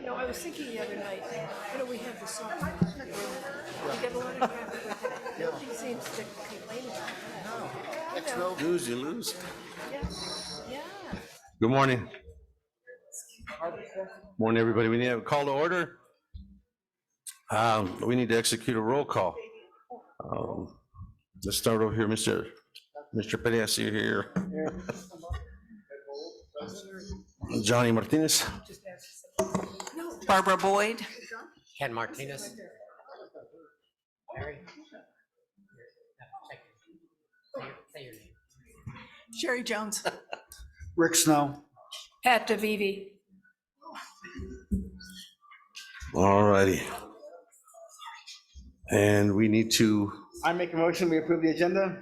know, I was thinking the other night, we have the song. We get a lot of traffic with it. Nobody seems to complain about it. No. Lose, you lose. Yeah, yeah. Good morning. Morning, everybody. We need to call to order. We need to execute a roll call. Let's start over here, Mr. Perez, you're here. Johnny Martinez. Barbara Boyd. Ken Martinez. Mary. Say your name. Sherry Jones. Rick Snow. Pat DeVivi. All righty. And we need to, I make a motion, we approve the agenda.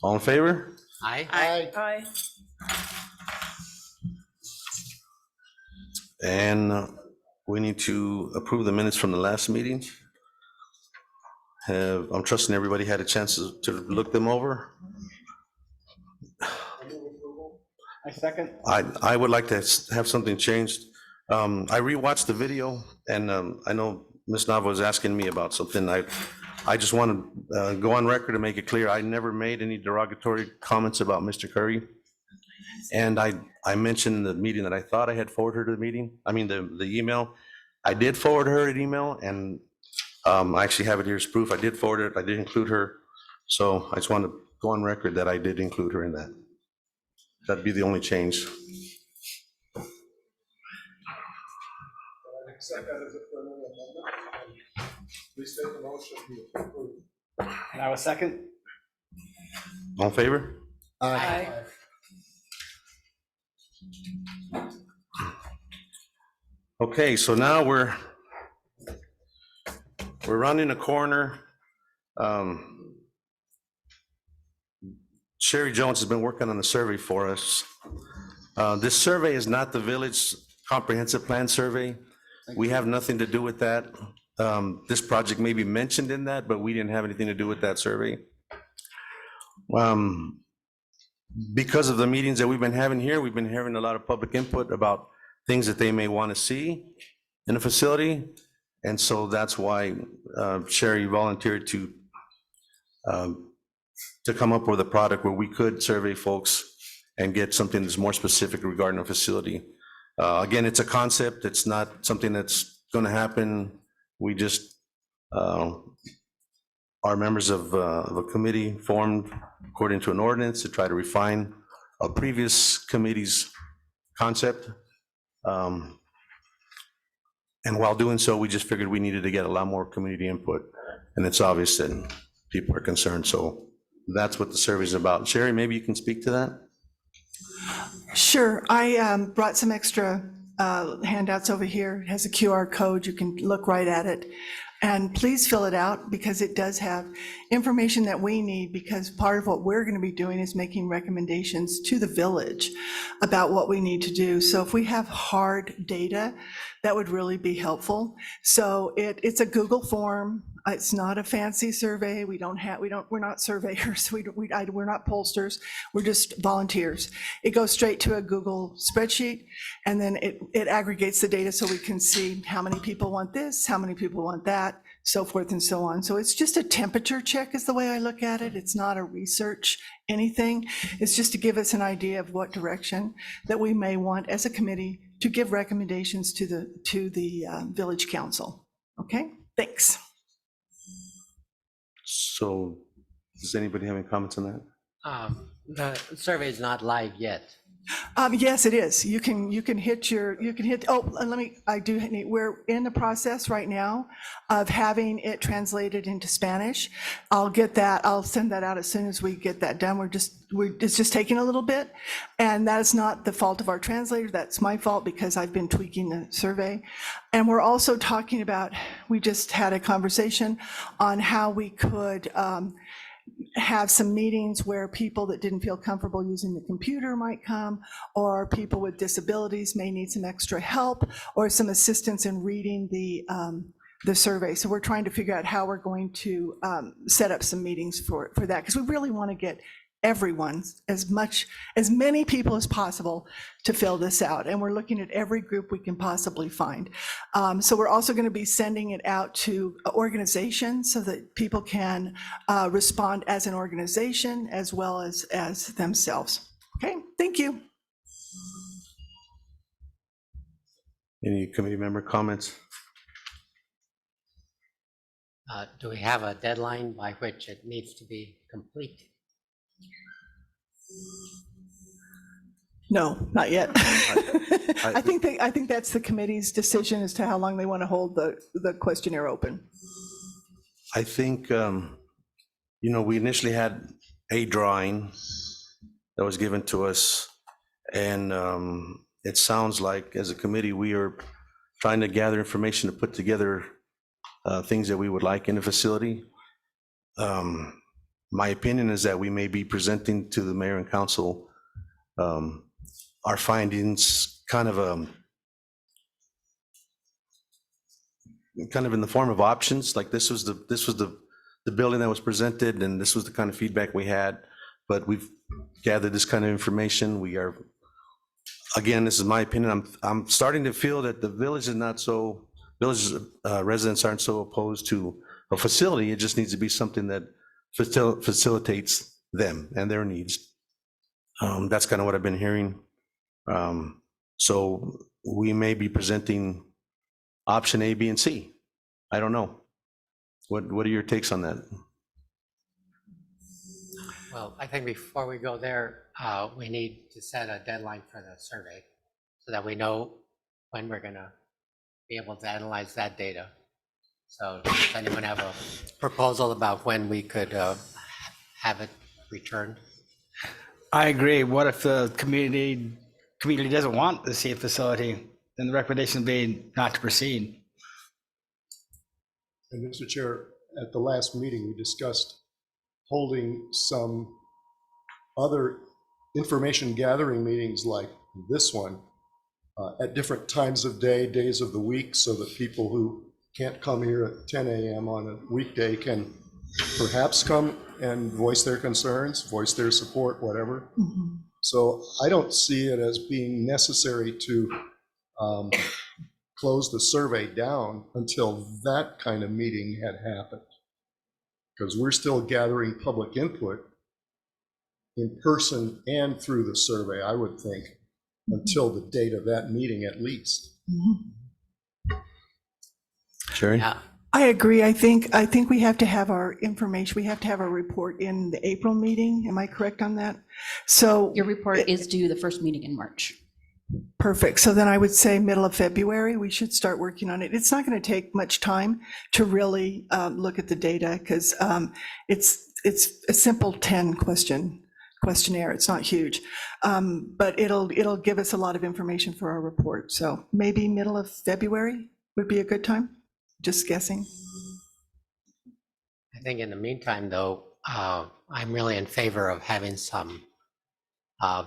all in favor? Aye. Aye. And we need to approve the minutes from the last meeting. I'm trusting everybody had a chance to look them over. I second. I would like to have something changed. I rewatched the video, and I know Ms. Nava was asking me about something. I just want to go on record to make it clear, I never made any derogatory comments about Mr. Curry. And I mentioned in the meeting that I thought I had forwarded her to the meeting, the email. I did forward her an email, and I actually have it here as proof. I did forward it, I did include her. So I just want to go on record that I did include her in that. That'd be the only change. Accept that as a friendly amendment. Please take the motion to approve. And I will second. All in favor? Aye. Okay, so now we're rounding a corner. Sherry Jones has been working on the survey for us. This survey is not the village comprehensive plan survey. We have nothing to do with that. This project may be mentioned in that, but we didn't have anything to do with that survey. Because of the meetings that we've been having here, we've been having a lot of public input about things that they may want to see in a facility. And so that's why Sherry volunteered to come up with a product where we could survey folks and get something that's more specific regarding a facility. Again, it's a concept. It's not something that's going to happen. We just are members of a committee formed according to an ordinance to try to refine a previous committee's concept. And while doing so, we just figured we needed to get a lot more community input. And it's obvious that people are concerned. So that's what the survey is about. Sherry, maybe you can speak to that? Sure. I brought some extra handouts over here. It has a QR code. You can look right at it. And please fill it out because it does have information that we need, because part of what we're going to be doing is making recommendations to the village about what we need to do. So if we have hard data, that would really be helpful. So it's a Google form. It's not a fancy survey. We're not surveyors. We're not pollsters. We're just volunteers. It goes straight to a Google spreadsheet, and then it aggregates the data so we can see how many people want this, how many people want that, so forth and so on. So it's just a temperature check is the way I look at it. It's not a research anything. It's just to give us an idea of what direction that we may want as a committee to give recommendations to the village council. Okay, thanks. So does anybody have any comments on that? The survey is not live yet. Yes, it is. You can hit, we're in the process right now of having it translated into Spanish. I'll send that out as soon as we get that done. It's just taking a little bit, and that is not the fault of our translator. That's my fault because I've been tweaking the survey. And we're also talking about, we just had a conversation on how we could have some meetings where people that didn't feel comfortable using the computer might come, or people with disabilities may need some extra help or some assistance in reading the survey. So we're trying to figure out how we're going to set up some meetings for that, because we really want to get everyone, as many people as possible to fill this out. And we're looking at every group we can possibly find. So we're also going to be sending it out to organizations so that people can respond as an organization as well as themselves. Okay, thank you. Any committee member comments? Do we have a deadline by which it needs to be complete? No, not yet. I think that's the committee's decision as to how long they want to hold the questionnaire open. I think, we initially had a drawing that was given to us, and it sounds like as a committee, we are trying to gather information to put together things that we would like in the facility. My opinion is that we may be presenting to the mayor and council our findings kind of in the form of options, like this was the building that was presented, and this was the kind of feedback we had, but we've gathered this kind of information. We are, again, this is my opinion, I'm starting to feel that the village residents aren't so opposed to a facility. It just needs to be something that facilitates them and their needs. That's kind of what I've been hearing. So we may be presenting option A, B, and C. I don't know. What are your takes on that? Well, I think before we go there, we need to set a deadline for the survey so that we know when we're going to be able to analyze that data. So does anyone have a proposal about when we could have it returned? I agree. What if the community doesn't want to see a facility? Then the recommendation would be not to proceed. And Mr. Chair, at the last meeting, we discussed holding some other information gathering meetings like this one at different times of day, days of the week, so that people who can't come here at 10 a.m. on a weekday can perhaps come and voice their concerns, voice their support, whatever. Mm-hmm. So I don't see it as being necessary to close the survey down until that kind of meeting had happened. Because we're still gathering public input in person and through the survey, I would think, until the date of that meeting at least. Mm-hmm. Sherry? Yeah. I agree. I think we have to have our information, we have to have a report in the April meeting. Am I correct on that? So Your report is due the first meeting in March. perfect. So then I would say middle of February, we should start working on it. It's not going to take much time to really look at the data because it's a simple 10 questionnaire. It's not huge, but it'll give us a lot of information for our report. So maybe middle of February would be a good time. Just guessing. I think in the meantime, though, I'm really in favor of having some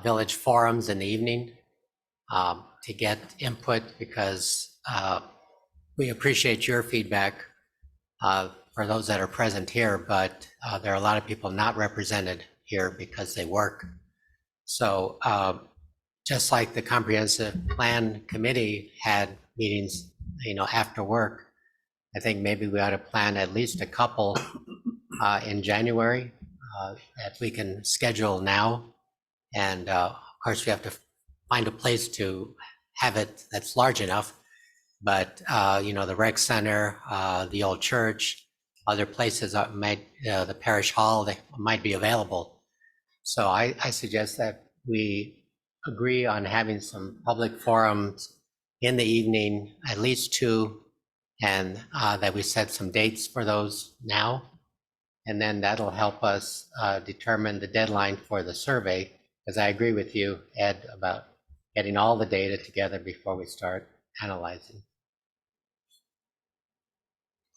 village forums in the evening to get input, because we appreciate your feedback for those that are present here, but there are a lot of people not represented here because they work. So just like the Comprehensive Plan Committee had meetings, after work, I think maybe we ought to plan at least a couple in January that we can schedule now. And of course, we have to find a place to have it that's large enough. But, the rec center, the old church, other places the parish hall, they might be available. So I suggest that we agree on having some public forums in the evening, at least 2, and that we set some dates for those now. And then that'll help us determine the deadline for the survey, because I agree with you, Ed, about getting all the data together before we start analyzing.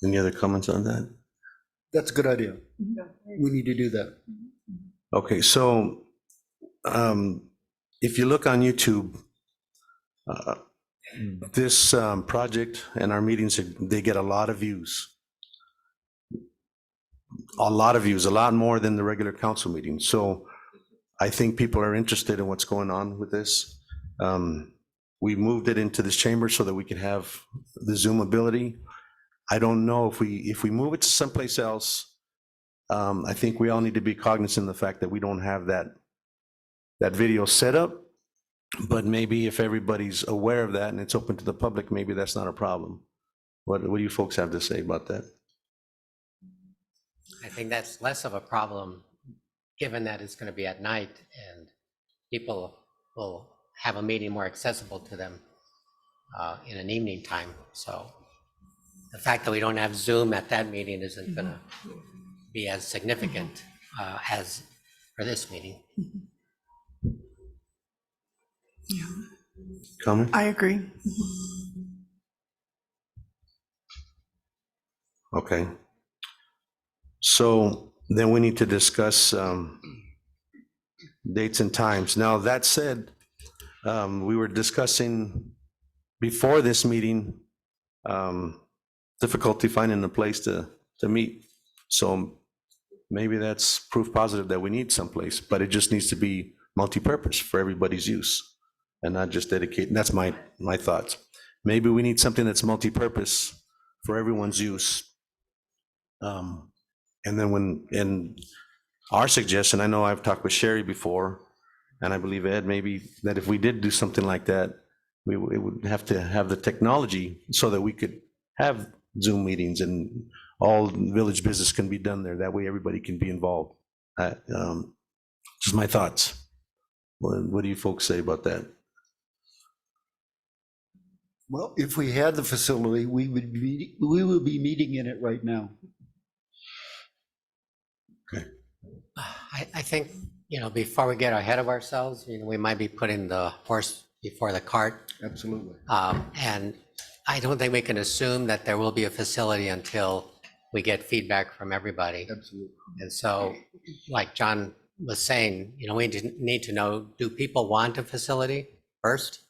Any other comments on that? That's a good idea. We need to do that. Okay, so if you look on YouTube, this project and our meetings, they get a lot of views. A lot of views, a lot more than the regular council meeting. So I think people are interested in what's going on with this. We moved it into this chamber so that we could have the Zoom ability. I don't know if we move it to someplace else, I think we all need to be cognizant of the fact that we don't have that video set up. But maybe if everybody's aware of that and it's open to the public, maybe that's not a problem. What do you folks have to say about that? I think that's less of a problem, given that it's going to be at night and people will have a meeting more accessible to them in an evening time. So the fact that we don't have Zoom at that meeting isn't going to be as significant as for this meeting. Comment? I agree. Okay. So then we need to discuss dates and times. Now, that said, we were discussing before this meeting, difficulty finding a place to meet. So maybe that's proof positive that we need someplace, but it just needs to be multi-purpose for everybody's use and not just dedicated. That's my thoughts. Maybe we need something that's multi-purpose for everyone's use. And then in our suggestion, I know I've talked with Sherry before, and I believe Ed, maybe that if we did do something like that, it would have to have the technology so that we could have Zoom meetings and all village business can be done there. That way everybody can be involved. Just my thoughts. What do you folks say about that? Well, if we had the facility, we would be meeting in it right now. I think, before we get ahead of ourselves, we might be putting the horse before the cart. Absolutely. And I don't think we can assume that there will be a facility until we get feedback from everybody. Absolutely. And so, like John was saying, we need to know, do people want a facility first?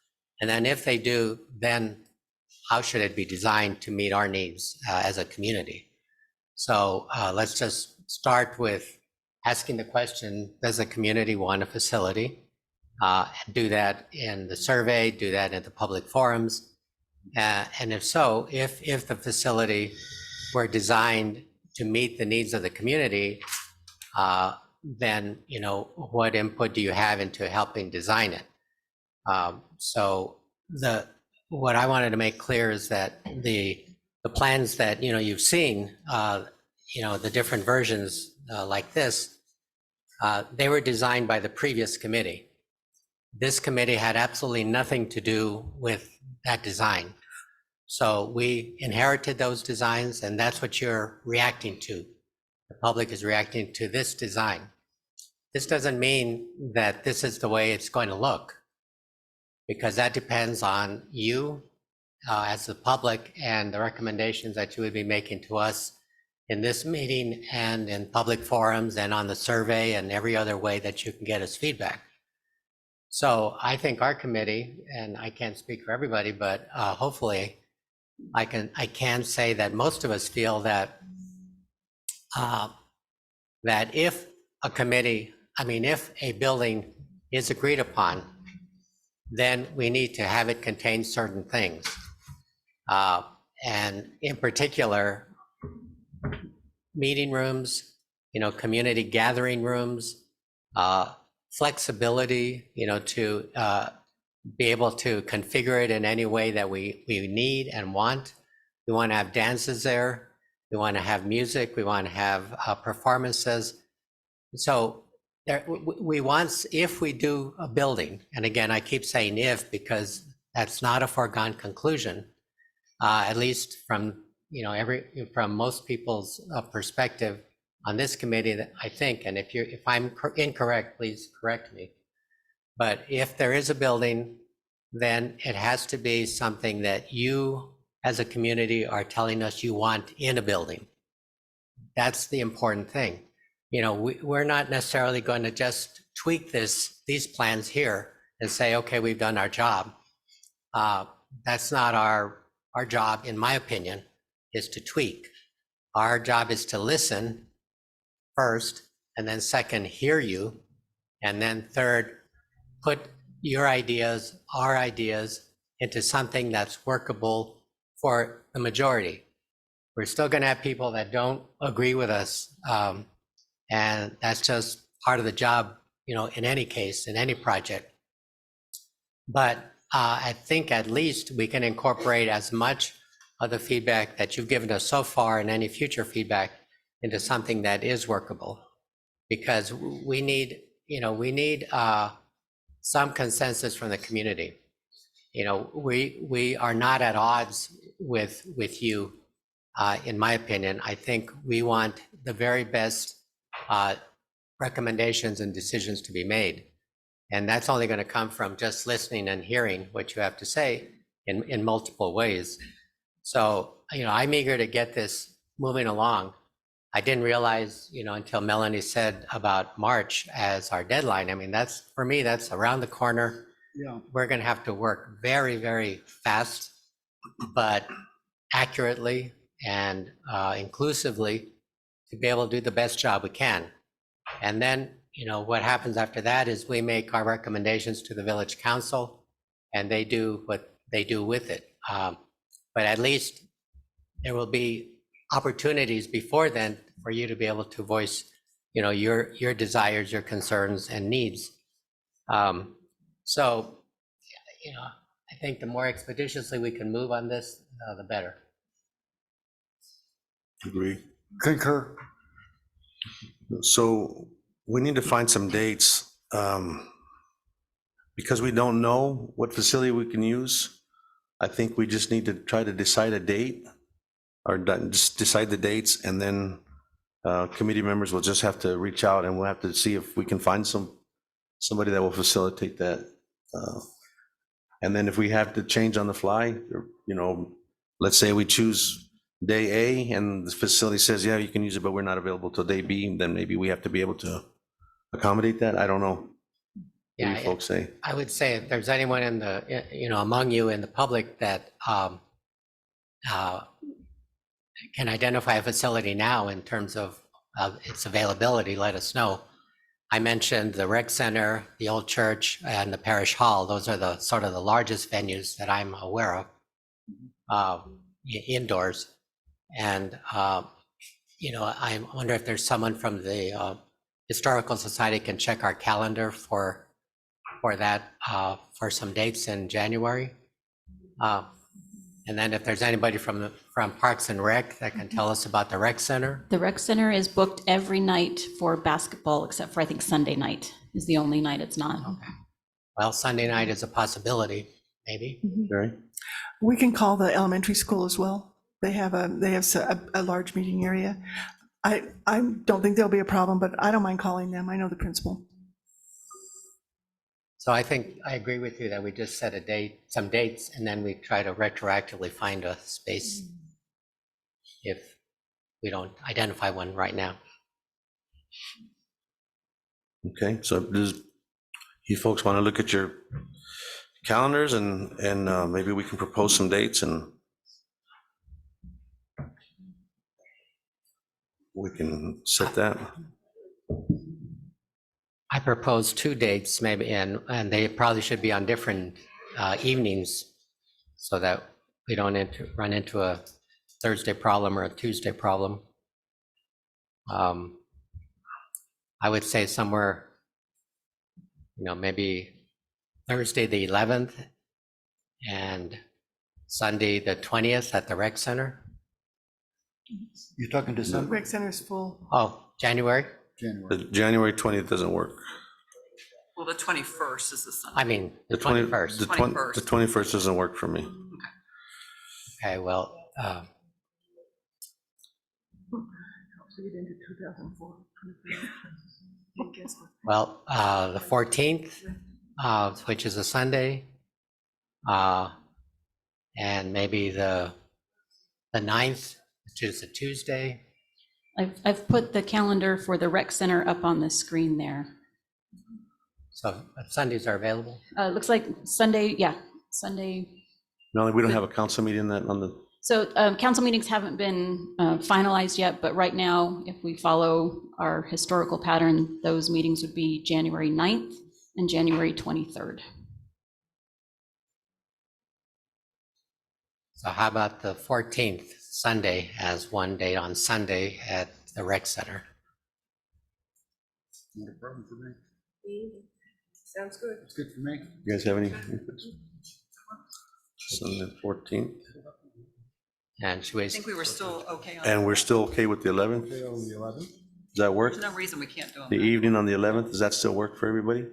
And then if they do, then how should it be designed to meet our needs as a community? So let's just start with asking the question, does the community want a facility? Do that in the survey, do that in the public forums. And if so, if the facility were designed to meet the needs of the community, then, what input do you have into helping design it? So what I wanted to make clear is that the plans that, you've seen, the different versions like this, they were designed by the previous committee. This committee had absolutely nothing to do with that design. So we inherited those designs, and that's what you're reacting to. The public is reacting to this design. This doesn't mean that this is the way it's going to look, because that depends on you as the public and the recommendations that you would be making to us in this meeting and in public forums and on the survey and every other way that you can get us feedback. So I think our committee, and I can't speak for everybody, but hopefully I can say that most of us feel that that if a building is agreed upon, then we need to have it contain certain things. And in particular, meeting rooms, community gathering rooms, flexibility, to be able to configure it in any way that we need and want. We want to have dances there. We want to have music. We want to have performances. So we want, if we do a building, and again, I keep saying if, because that's not a foregone conclusion, at least from, from most people's perspective on this committee, that I think, and if I'm incorrect, please correct me. But if there is a building, then it has to be something that you as a community are telling us you want in a building. That's the important thing. We're not necessarily going to just tweak these plans here and say, okay, we've done our job. That's not our job, in my opinion, is to tweak. Our job is to listen first, and then second, hear you, And then third, put your ideas, our ideas into something that's workable for the majority. We're still going to have people that don't agree with us. And that's just part of the job, in any case, in any project. But I think at least we can incorporate as much of the feedback that you've given us so far and any future feedback into something that is workable. Because we need some consensus from the community. We are not at odds with you, in my opinion. I think we want the very best recommendations and decisions to be made. And that's only going to come from just listening and hearing what you have to say in multiple ways. So, I'm eager to get this moving along. I didn't realize, until Melanie said about March as our deadline. I mean, for me, that's around the corner. Yeah. We're going to have to work very, very fast, but accurately and inclusively to be able to do the best job we can. And then, what happens after that is we make our recommendations to the village council and they do what they do with it. But at least there will be opportunities before then for you to be able to voice, your desires, your concerns and needs. So, I think the more expeditiously we can move on this, the better. Agree. Concur. So we need to find some dates, because we don't know what facility we can use. I think we just need to try to decide a date, or just decide the dates, and then committee members will just have to reach out and we'll have to see if we can find somebody that will facilitate that. And then if we have to change on the fly, let's say we choose day A and the facility says, yeah, you can use it, but we're not available till day B, then maybe we have to be able to accommodate that. I don't know. What do you folks say? I would say if there's anyone in the, among you in the public that can identify a facility now in terms of its availability, let us know. I mentioned the rec center, the old church, and the parish hall. Those are the sort of the largest venues that I'm aware of, indoors. And, I wonder if there's someone from the Historical Society can check our calendar for that, for some dates in January. And then if there's anybody from Parks and Rec that can tell us about the rec center. The rec center is booked every night for basketball, except for I think Sunday night is the only night it's not. Okay. Well, Sunday night is a possibility, maybe. Jerry? We can call the elementary school as well. They have a large meeting area. I don't think there'll be a problem, but I don't mind calling them. I know the principal. So I think I agree with you that we just set some dates, and then we try to retroactively find a space if we don't identify one right now. Okay, so does you folks want to look at your calendars and maybe we can propose some dates and we can set that. I propose 2 dates maybe, and they probably should be on different evenings so that we don't run into a Thursday problem or a Tuesday problem. I would say somewhere, maybe Thursday the 11th and Sunday the 20th at the rec center. You're talking December, Rec center is full. Oh, January? January. The January 20th doesn't work. Well, the 21st is the Sunday. I mean, the 21st. The 21st doesn't work for me. Okay, well, the 14th, which is a Sunday, and maybe the 9th, which is a Tuesday. I've put the calendar for the rec center up on the screen there. So Sundays are available. Looks like Sunday, Sunday, No, we don't have a council meeting on the So council meetings haven't been finalized yet, but right now, if we follow our historical pattern, those meetings would be January 9th and January 23rd. So how about the 14th, Sunday, as one date on Sunday at the rec center? Not a problem for me. Sounds good. It's good for me. You guys have any inputs? Sunday 14th, And should we, I think we were still okay on and that. we're still okay with the 11th? Okay, Does on the 11th? that work? There's no reason we can't do The them. evening on the 11th, does that still work for everybody?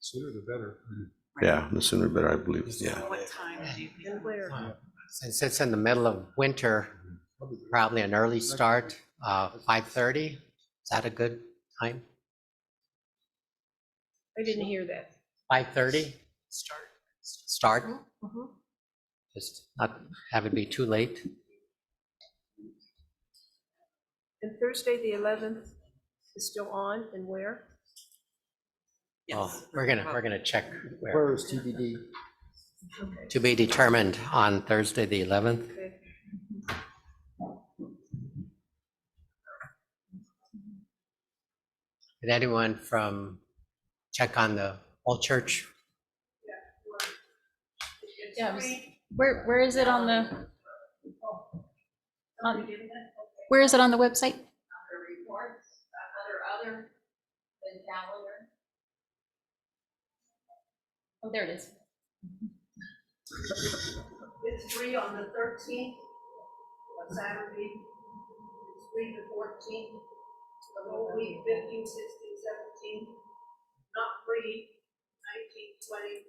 Sooner the better. Yeah, the sooner the better, I believe, yeah. What time do you think? And where? since it's in the middle of winter, probably an early start, 5:30? Is that a good time? I didn't hear that. 5:30? Start, Mhm. just not have it be too late. And Thursday, the 11th is still on, and where? Oh, Yes. we're gonna check where. Where is TBD? To be determined on Thursday, the 11th. Okay. Did anyone check on the old church? Yeah, where is it on the, where is it on the website? Oh, there it is. It's free on the 13th, on Saturday. It's free the 14th, the whole week, 15, 16, 17. Not free, 19, 20,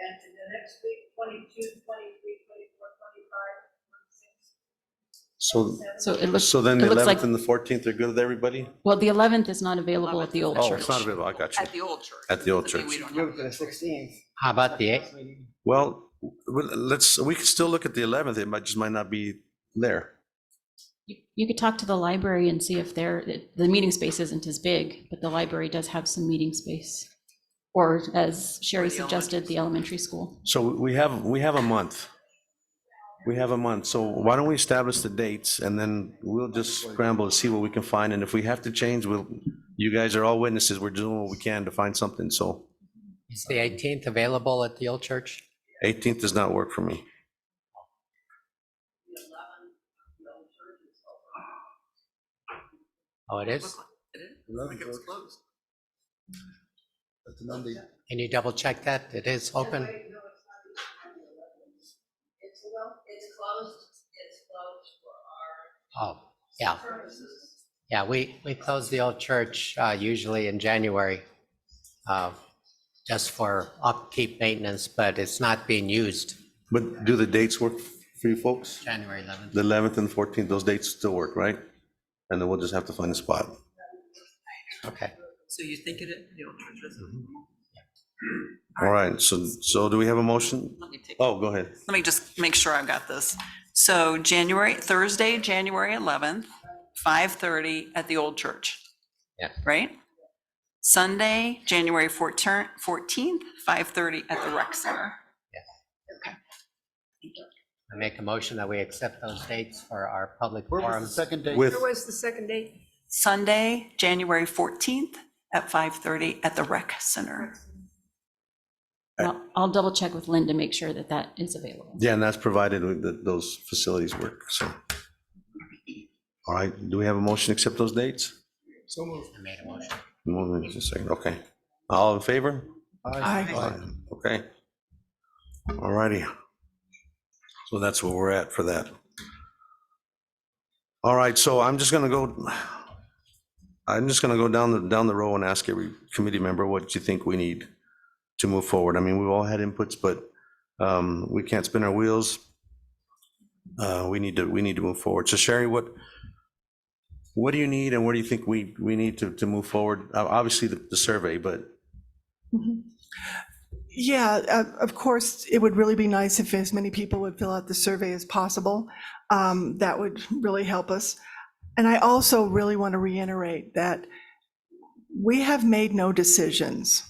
and in the next week, 22, 23, 24, 25, 26. So, So it looks, so then it the looks 11th like, and the 14th are good with everybody? well, the 11th is not available at the old Oh, church. it's not available, I got you. At the old church. At the old Doesn't mean church. we don't Go have- to the 16th. How about the 8th? Well, we can still look at the 11th, it just might not be there. You could talk to the library and see if the meeting space isn't as big, but the library does have some meeting space. Or as Sherry the suggested, the elementary school. So we have a month. We have a month, so why don't we establish the dates, and then we'll just scramble to see what we can find, and if we have to change, you guys are all witnesses, we're doing what we can to find something, so Is the 18th available at the old church? 18th does not work for me. Oh, it is? It is? I think it was closed. That's a Monday. Can you double check that? It is open? It's closed for Oh, yeah. Yeah, we close the old church usually in January, just for upkeep maintenance, but it's not being used. But do the dates work for you folks? January 11th. The 11th and 14th, those dates still work, right? And then we'll just have to find a spot. Okay. So you think the old church is? All right, so do we have a motion? Let me take, Oh, go ahead. let me just make sure I've got this. So Thursday, January 11th, 5:30 at the old church. Yeah. Right? Sunday, January 14th, 5:30 at the rec center. I make a motion that we accept those dates for our public Where was the forums. second date? With, Where was the second date? Sunday, January 14th at 5:30 at the rec center. I'll double check with Lynn to make sure that that is available. yeah, and that's provided that those facilities work, so. All right, do we have a motion to accept those dates? So moved. I made a motion. One minute, just a second, okay. All in favor? Aye. Okay. All righty. So that's where we're at for that. All right, so I'm just gonna go down the row and ask every committee member what you think we need to move forward. I mean, we've all had inputs, but we can't spin our wheels. We need to move forward. So Sherry, what do you need, and where do you think we need to move forward? Obviously, the survey, but Yeah, of course, it would really be nice if as many people would fill out the survey as possible. That would really help us. And I also really want to reiterate that we have made no decisions.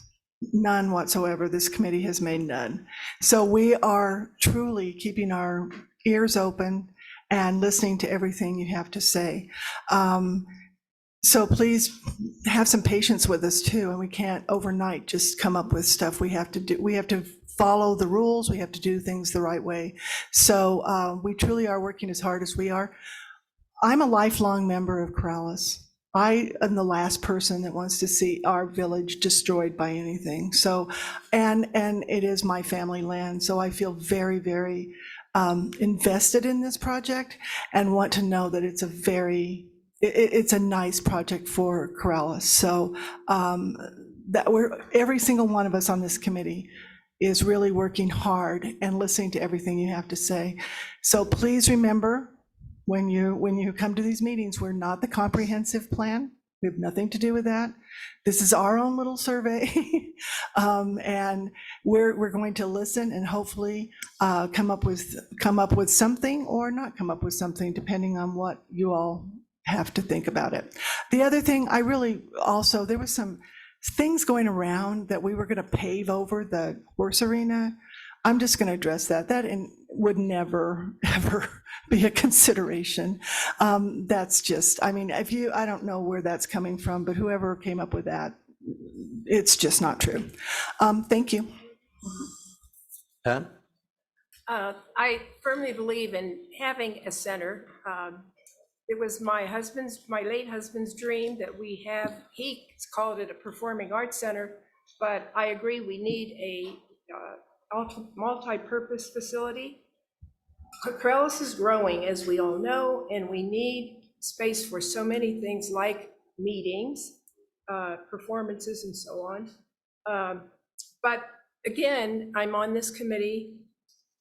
none whatsoever. This committee has made none. So we are truly keeping our ears open and listening to everything you have to say. So please have some patience with us too, and we can't overnight just come up with stuff. We have to follow the rules, we have to do things the right way. So we truly are working as hard as we are. I'm a lifelong member of Corrales. I am the last person that wants to see our village destroyed by anything. So, and it is my family land, so I feel very, very invested in this project and want to know that it's a nice project for Corrales. So every single one of us on this committee is really working hard and listening to everything you have to say. So please remember, when you come to these meetings, we're not the comprehensive plan. We have nothing to do with that. This is our own little survey. And we're going to listen and hopefully come up with something or not come up with something, depending on what you all have to think about it. The other thing, there was some things going around that we were going to pave over the horse arena. I'm just going to address that. That would never, ever be a consideration. That's just, I mean, I don't know where that's coming from, but whoever came up with that, it's just not true. Thank you. Pam? I firmly believe in having a center. It was my late husband's dream that we have, he called it a performing arts center, but I agree we need a multi-purpose facility. Corrales is growing, as we all know, and we need space for so many things like meetings, performances, and so on. But again, I'm on this committee,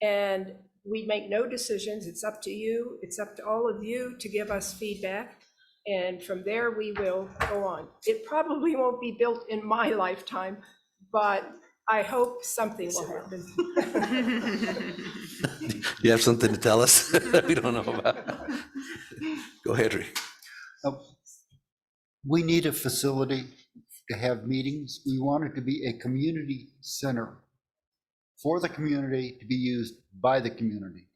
and we make no decisions. It's up to you. It's up to all of you to give us feedback. And from there, we will go on. It probably won't be built in my lifetime, but I hope something will happen. You have something to tell us that we don't know about? Go ahead, Rick. We need a facility to have meetings. We want it to be a community center for the community, to be used by the community.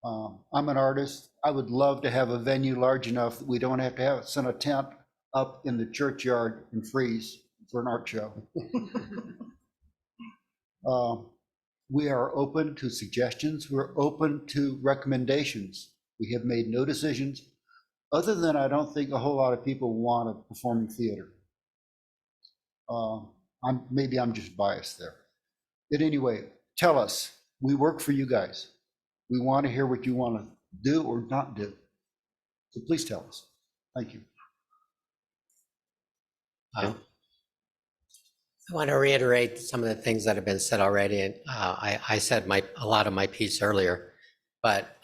I'm an artist. I would love to have a venue large enough that we don't have to send a tent up in the churchyard and freeze for an art show. We are open to suggestions. We're open to recommendations. We have made no decisions, other than I don't think a whole lot of people want a performing theater. Maybe I'm just biased there. But anyway, tell us. We work for you guys. We want to hear what you want to do or not do. So please tell us. Thank you. I want to reiterate some of the things that have been said already, and I said a lot of my piece earlier, but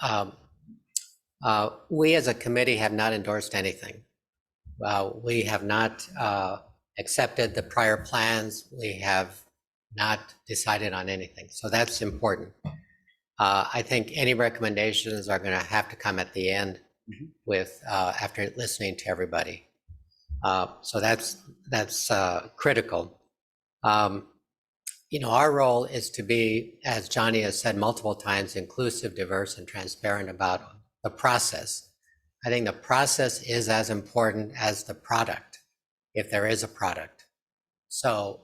we as a committee have not endorsed anything. We have not accepted the prior plans. We have not decided on anything, so that's important. I think any recommendations are going to have to come at the end with after listening to everybody. So that's critical. Our role is to be, as Johnny has said multiple times, inclusive, diverse, and transparent about the process. I think the process is as important as the product, if there is a product. So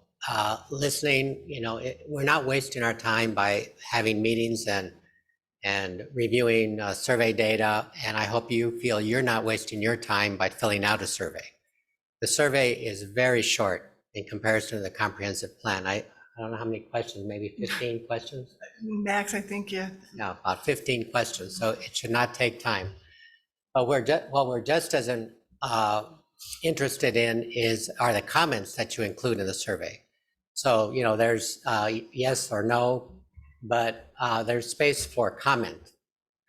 listening, we're not wasting our time by having meetings and reviewing survey data, and I hope you feel you're not wasting your time by filling out a survey. The survey is very short in comparison to the comprehensive plan. I don't know how many questions, maybe 15 questions? Max, I think, yeah. No, about 15 questions, so it should not take time. But what we're just as interested in are the comments that you include in the survey. So, there's yes or no, but there's space for comment.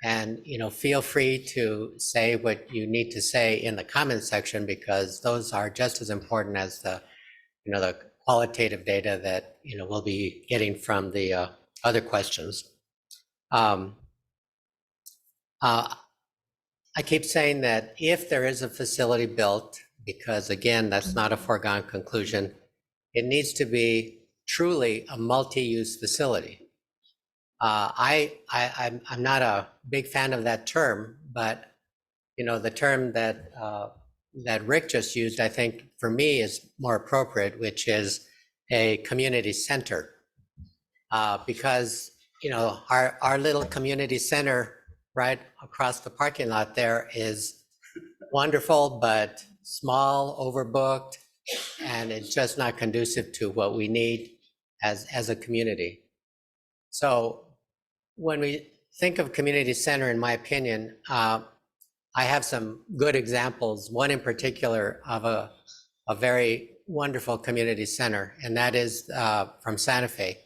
And, feel free to say what you need to say in the comment section, because those are just as important as the qualitative data that, we'll be getting from the other questions. I keep saying that if there is a facility built, because again, that's not a foregone conclusion, it needs to be truly a multi-use facility. I'm not a big fan of that term, but the term that that Rick just used, I think for me is more appropriate, which is a community center. Because our little community center right across the parking lot there is wonderful, but small, overbooked, and it's just not conducive to what we need as a community. So when we think of community center, in my opinion, I have some good examples, one in particular of a very wonderful community center, and that is from Santa Fe,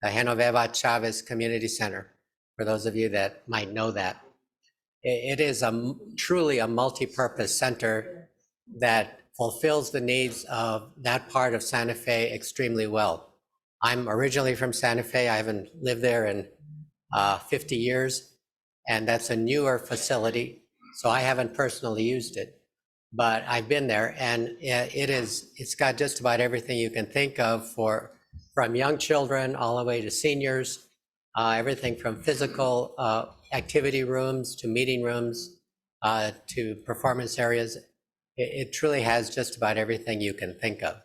the Genoveva Chavez Community Center, for those of you that might know that. It is truly a multi-purpose center that fulfills the needs of that part of Santa Fe extremely well. I'm originally from Santa Fe. I haven't lived there in 50 years, and that's a newer facility, so I haven't personally used it. But I've been there, and it's got just about everything you can think of from young children all the way to seniors, everything from physical activity rooms to meeting rooms to performance areas. It truly has just about everything you can think of.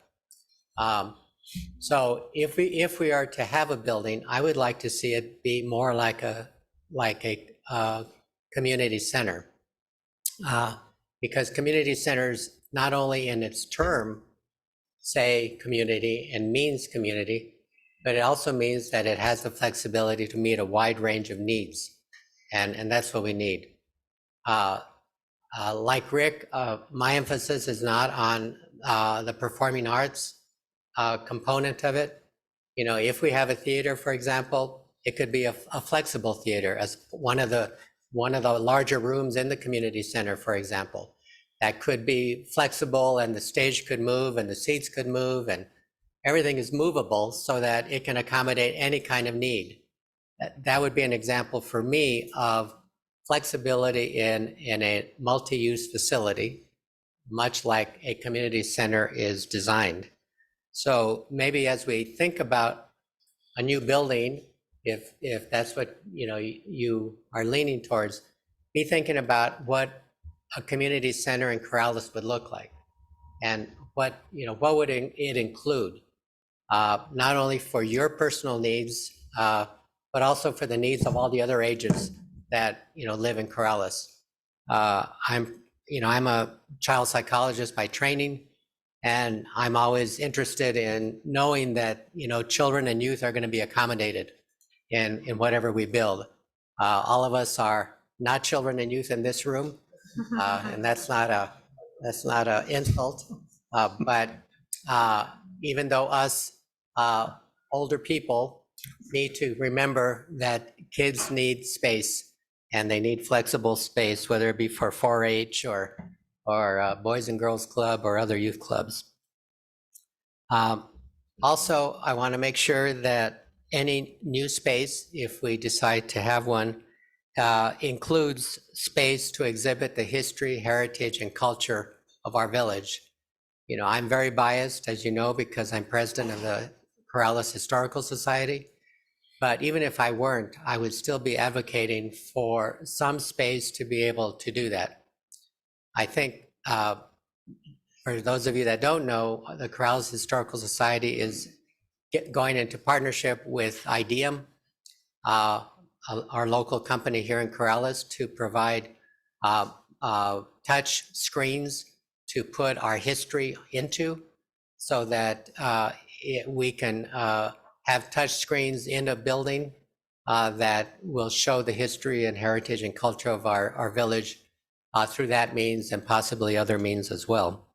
So if we are to have a building, I would like to see it be more like a community center. Because community centers, not only in its term, say community and means community, but it also means that it has the flexibility to meet a wide range of needs. And that's what we need. Like Rick, my emphasis is not on the performing arts component of it. If we have a theater, for example, it could be a flexible theater as one of the larger rooms in the community center, for example. That could be flexible, and the stage could move and the seats could move, and everything is movable so that it can accommodate any kind of need. That would be an example for me of flexibility in a multi-use facility, much like a community center is designed. So maybe as we think about a new building, if that's what you are leaning towards, be thinking about what a community center in Corrales would look like, and what would it include, not only for your personal needs, but also for the needs of all the other ages that live in Corrales. I'm a child psychologist by training, and I'm always interested in knowing that children and youth are going to be accommodated in whatever we build. All of us are not children and youth in this room, and that's not a insult. But even though us older people need to remember that kids need space, and they need flexible space, whether it be for 4-H or Boys and Girls Club or other youth clubs. Also, I want to make sure that any new space, if we decide to have one, includes space to exhibit the history, heritage, and culture of our village. I'm very biased, as you know, because I'm president of the Corrales Historical Society. But even if I weren't, I would still be advocating for some space to be able to do that. I think, for those of you that don't know, the Corrales Historical Society is going into partnership with IDEUM, our local company here in Corrales, to provide touch screens to put our history into, so that we can have touch screens in a building that will show the history and heritage and culture of our village through that means, and possibly other means as well.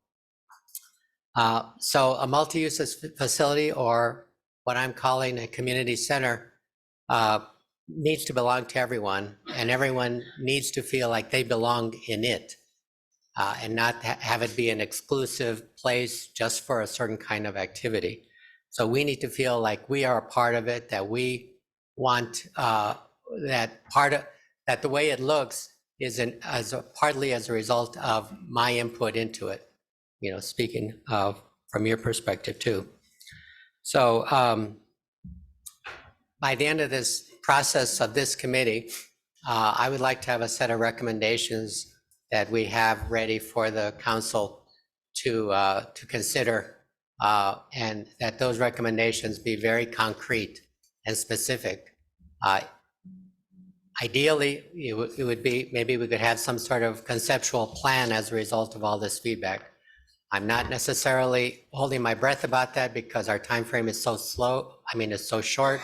So a multi-use facility, or what I'm calling a community center, needs to belong to everyone, and everyone needs to feel like they belong in it, and not have it be an exclusive place just for a certain kind of activity. So we need to feel like we are a part of it, that we want that the way it looks is partly as a result of my input into it, speaking of from your perspective too. So by the end of this process of this committee, I would like to have a set of recommendations that we have ready for the council to consider, and that those recommendations be very concrete and specific. Ideally, it would be, maybe we could have some sort of conceptual plan as a result of all this feedback. I'm not necessarily holding my breath about that because our time frame is so slow, it's so short.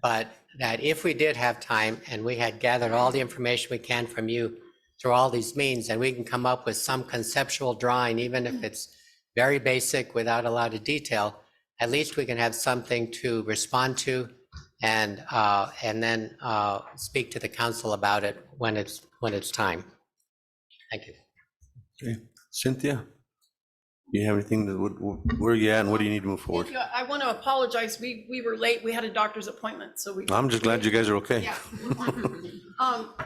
But that if we did have time and we had gathered all the information we can from you through all these means, and we can come up with some conceptual drawing, even if it's very basic without a lot of detail, at least we can have something to respond to and then speak to the council about it when it's time. Thank you. Okay, Cynthia, you have anything that where are you at and what do you need to move forward? Thank you. I want to apologize. We were late. We had a doctor's appointment, so we. I'm just glad you guys are okay. Yeah.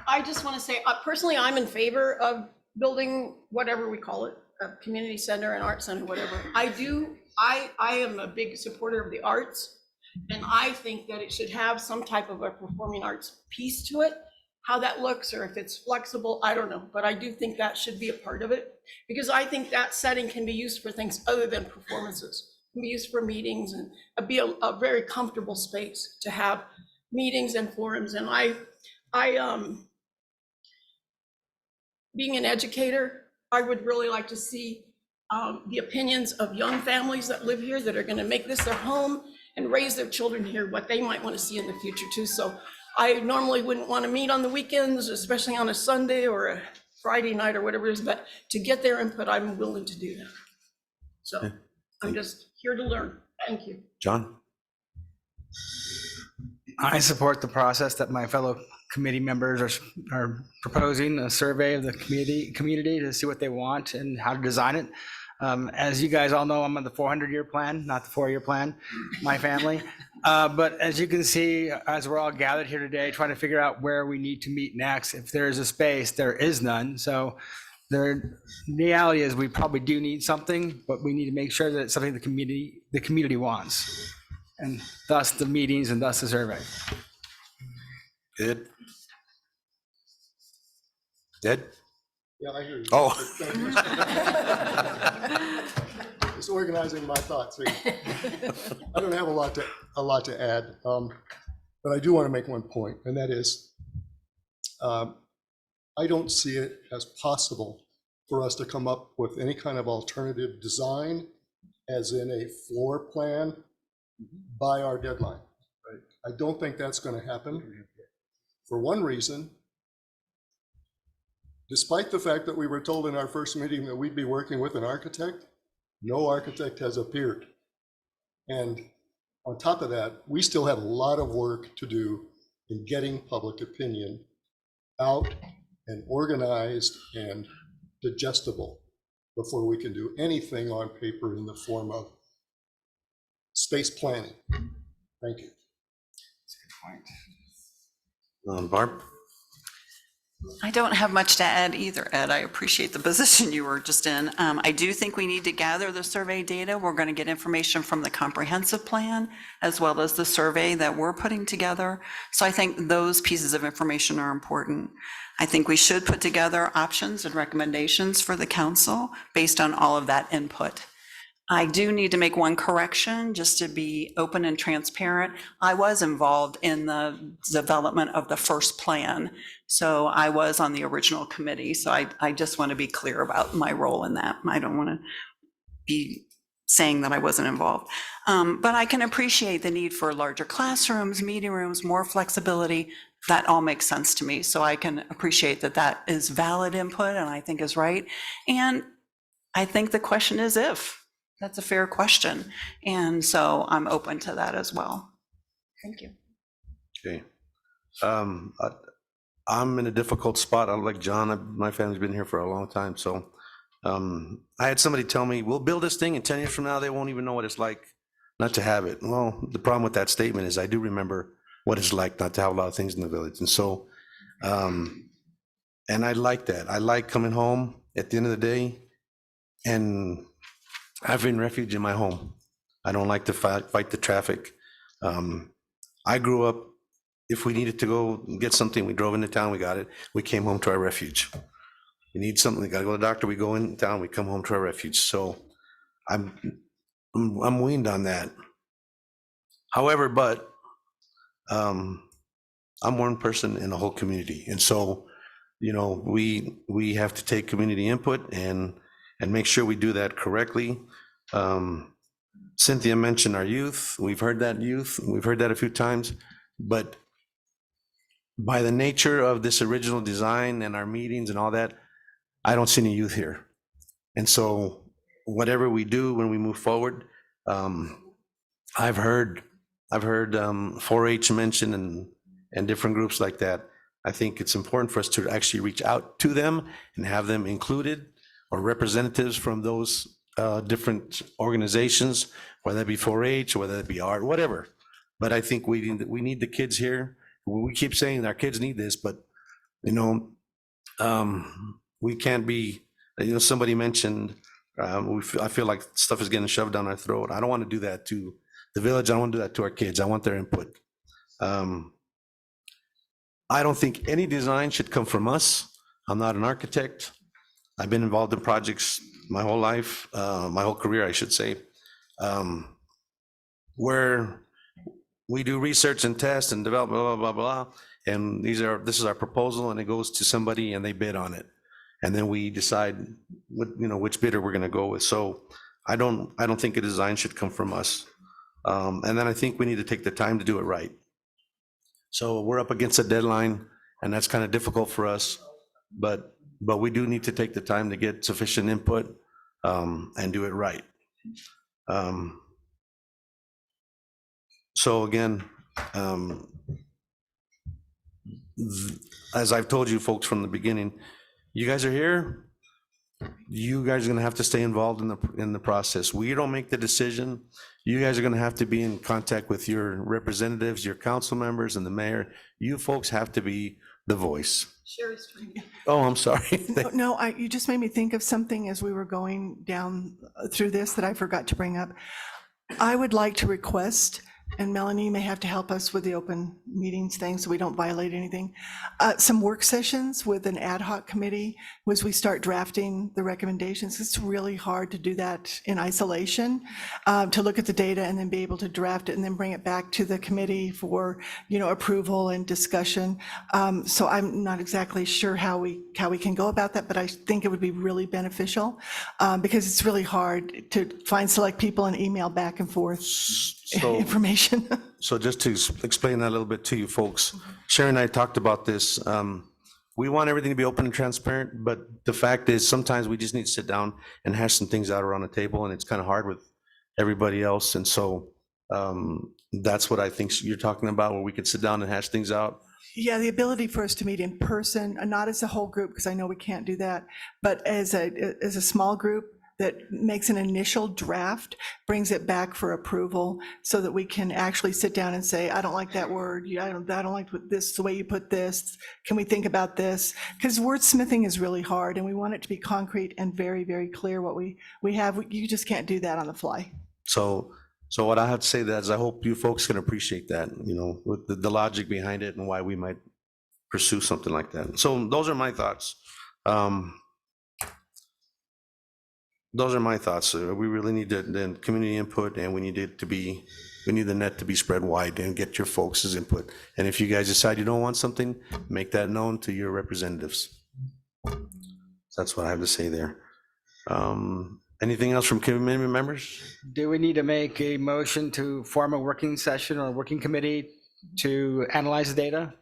I just want to say, personally, I'm in favor of building whatever we call it, a community center, an art center, whatever. I am a big supporter of the arts, and I think that it should have some type of a performing arts piece to it. How that looks, or if it's flexible, I don't know, but I do think that should be a part of it, because I think that setting can be used for things other than performances. It can be used for meetings and be a very comfortable space to have meetings and forums. And I being an educator, I would really like to see the opinions of young families that live here that are going to make this their home and raise their children here, what they might want to see in the future too. So I normally wouldn't want to meet on the weekends, especially on a Sunday or a Friday night or whatever it is, but to get their input, I'm willing to do that. So I'm just here to learn. Thank you. John? I support the process that my fellow committee members are proposing, a survey of the community to see what they want and how to design it. As you guys all know, I'm on the 400-year plan, not the 4-year plan, my family. But as you can see, as we're all gathered here today, trying to figure out where we need to meet next, if there is a space, there is none. So the reality is we probably do need something, but we need to make sure that it's something the community wants. And thus the meetings and thus the survey. Ed? Ed? Yeah, I hear you. Oh. Just organizing my thoughts here. I don't have a lot to add, but I do want to make one point, and that is, I don't see it as possible for us to come up with any kind of alternative design, as in a floor plan, by our deadline. Right? I don't think that's going to happen. For one reason, despite the fact that we were told in our first meeting that we'd be working with an architect, no architect has appeared. And on top of that, we still have a lot of work to do in getting public opinion out and organized and digestible before we can do anything on paper in the form of space planning. Thank you. Barb? I don't have much to add either, Ed. I appreciate the position you were just in. I do think we need to gather the survey data. We're going to get information from the comprehensive plan as well as the survey that we're putting together. So I think those pieces of information are important. I think we should put together options and recommendations for the council based on all of that input. I do need to make one correction just to be open and transparent. I was involved in the development of the first plan. So I was on the original committee. So I just want to be clear about my role in that. I don't want to be saying that I wasn't involved. But I can appreciate the need for larger classrooms, meeting rooms, more flexibility. That all makes sense to me. So I can appreciate that that is valid input and I think is right. And I think the question is if. That's a fair question. And so I'm open to that as well. Thank you. Okay. I'm in a difficult spot. I'm like John, my family's been here for a long time. So I had somebody tell me, we'll build this thing and 10 years from now, they won't even know what it's like not to have it. Well, the problem with that statement is I do remember what it's like not to have a lot of things in the village. And so, and I like that. I like coming home at the end of the day and having refuge in my home. I don't like to fight the traffic. I grew up, if we needed to go get something, we drove into town, we got it. We came home to our refuge. We need something, we gotta go to the doctor, we go in town, we come home to our refuge. So I'm weaned on that. However, but I'm one person in the whole community. And so, you know, we have to take community input and make sure we do that correctly. Cynthia mentioned our youth. We've heard that a few times, but by the nature of this original design and our meetings and all that, I don't see any youth here. And so whatever we do when we move forward, I've heard 4-H mentioned and different groups like that. I think it's important for us to actually reach out to them and have them included, or representatives from those different organizations, whether that be 4-H, whether that be art, whatever. But I think we need the kids here. We keep saying our kids need this, but you know, we can't be. You know, somebody mentioned I feel like stuff is getting shoved down our throat. I don't want to do that to the village. I don't want to do that to our kids. I want their input. I don't think any design should come from us. I'm not an architect. I've been involved in projects my whole life, my whole career, I should say, where we do research and test and develop, blah, blah, blah, blah. And this is our proposal, and it goes to somebody and they bid on it. And then we decide which bidder we're gonna go with. So I don't think a design should come from us. And then I think we need to take the time to do it right. So we're up against a deadline, and that's kind of difficult for us, but we do need to take the time to get sufficient input and do it right. So again, as I've told you folks from the beginning, you guys are here. You guys are gonna have to stay involved in the process. We don't make the decision. You guys are gonna have to be in contact with your representatives, your council members, and the mayor. You folks have to be the voice. Sherry's trying to. Oh, I'm sorry. No, you just made me think of something as we were going down through this that I forgot to bring up. I would like to request, and Melanie may have to help us with the open meetings thing so we don't violate anything, some work sessions with an ad hoc committee as we start drafting the recommendations. It's really hard to do that in isolation, to look at the data and then be able to draft it and then bring it back to the committee for, approval and discussion. So I'm not exactly sure how we can go about that, but I think it would be really beneficial, because it's really hard to find select people and email back and forth information. So just to explain that a little bit to you folks, Sharon and I talked about this. We want everything to be open and transparent, but the fact is sometimes we just need to sit down and hash some things out around the table, and it's kind of hard with everybody else. And so that's what I think you're talking about, where we could sit down and hash things out. Yeah, the ability for us to meet in person, not as a whole group, because I know we can't do that, but as a small group that makes an initial draft, brings it back for approval so that we can actually sit down and say, I don't like that word. I don't like this, the way you put this. Can we think about this? Because wordsmithing is really hard, and we want it to be concrete and very, very clear what we have. You just can't do that on the fly. So what I have to say that is I hope you folks can appreciate that, with the logic behind it and why we might pursue something like that. So those are my thoughts. Those are my thoughts. We really need the community input, and we need the net to be spread wide and get your folks' input. And if you guys decide you don't want something, make that known to your representatives. That's what I have to say there. Anything else from committee members? Do we need to make a motion to form a working session or a working committee to analyze the data?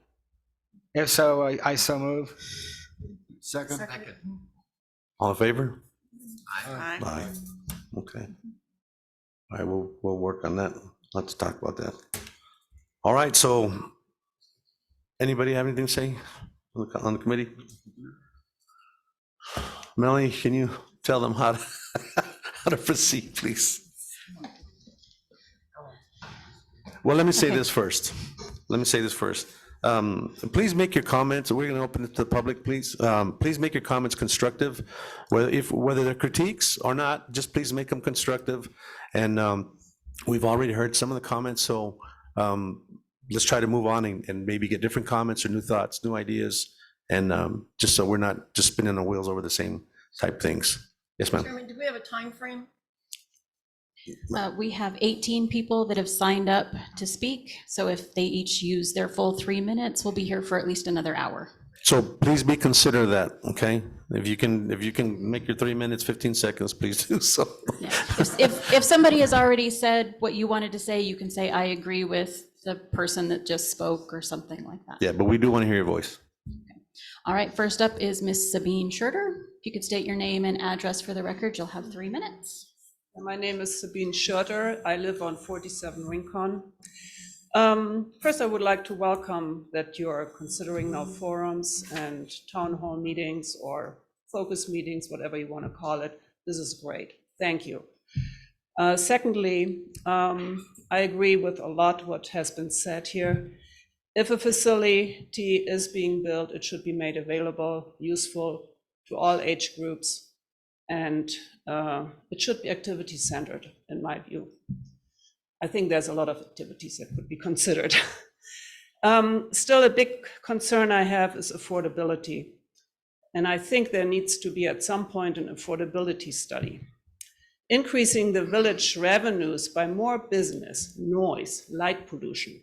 If so, I so move. Second. All in favor? Aye. Aye. Okay. All right, we'll work on that. Let's talk about that. All right, so anybody have anything to say on the committee? Melanie, can you tell them how to proceed, please? Well, let me say this first. Please make your comments. We're going to open it to the public, please. Please make your comments constructive, whether they're critiques or not. Just please make them constructive, and we've already heard some of the comments, so let's try to move on and maybe get different comments or new thoughts, new ideas, and just so we're not just spinning the wheels over the same type things. Yes, ma'am. Chairman, do we have a time frame? We have 18 people that have signed up to speak, so if they each use their full 3 minutes, we'll be here for at least another hour. So please be considerate of that, okay? If you can make your 3 minutes, 15 seconds, please do so. Yeah. If somebody has already said what you wanted to say, you can say, I agree with the person that just spoke or something like that. Yeah, but we do want to hear your voice. All right, first up is Miss Sabine Schurter. If you could state your name and address for the record, you'll have 3 minutes. My name is Sabine Schurter. I live on 47 Rincon. First, I would like to welcome that you are considering now forums and town hall meetings or focus meetings, whatever you want to call it. This is great. Thank you. Secondly, I agree with a lot what has been said here. If a facility is being built, it should be made available, useful to all age groups, and it should be activity centered, in my view. I think there's a lot of activities that could be considered. Still, a big concern I have is affordability. And I think there needs to be at some point an affordability study. Increasing the village revenues by more business, noise, light pollution,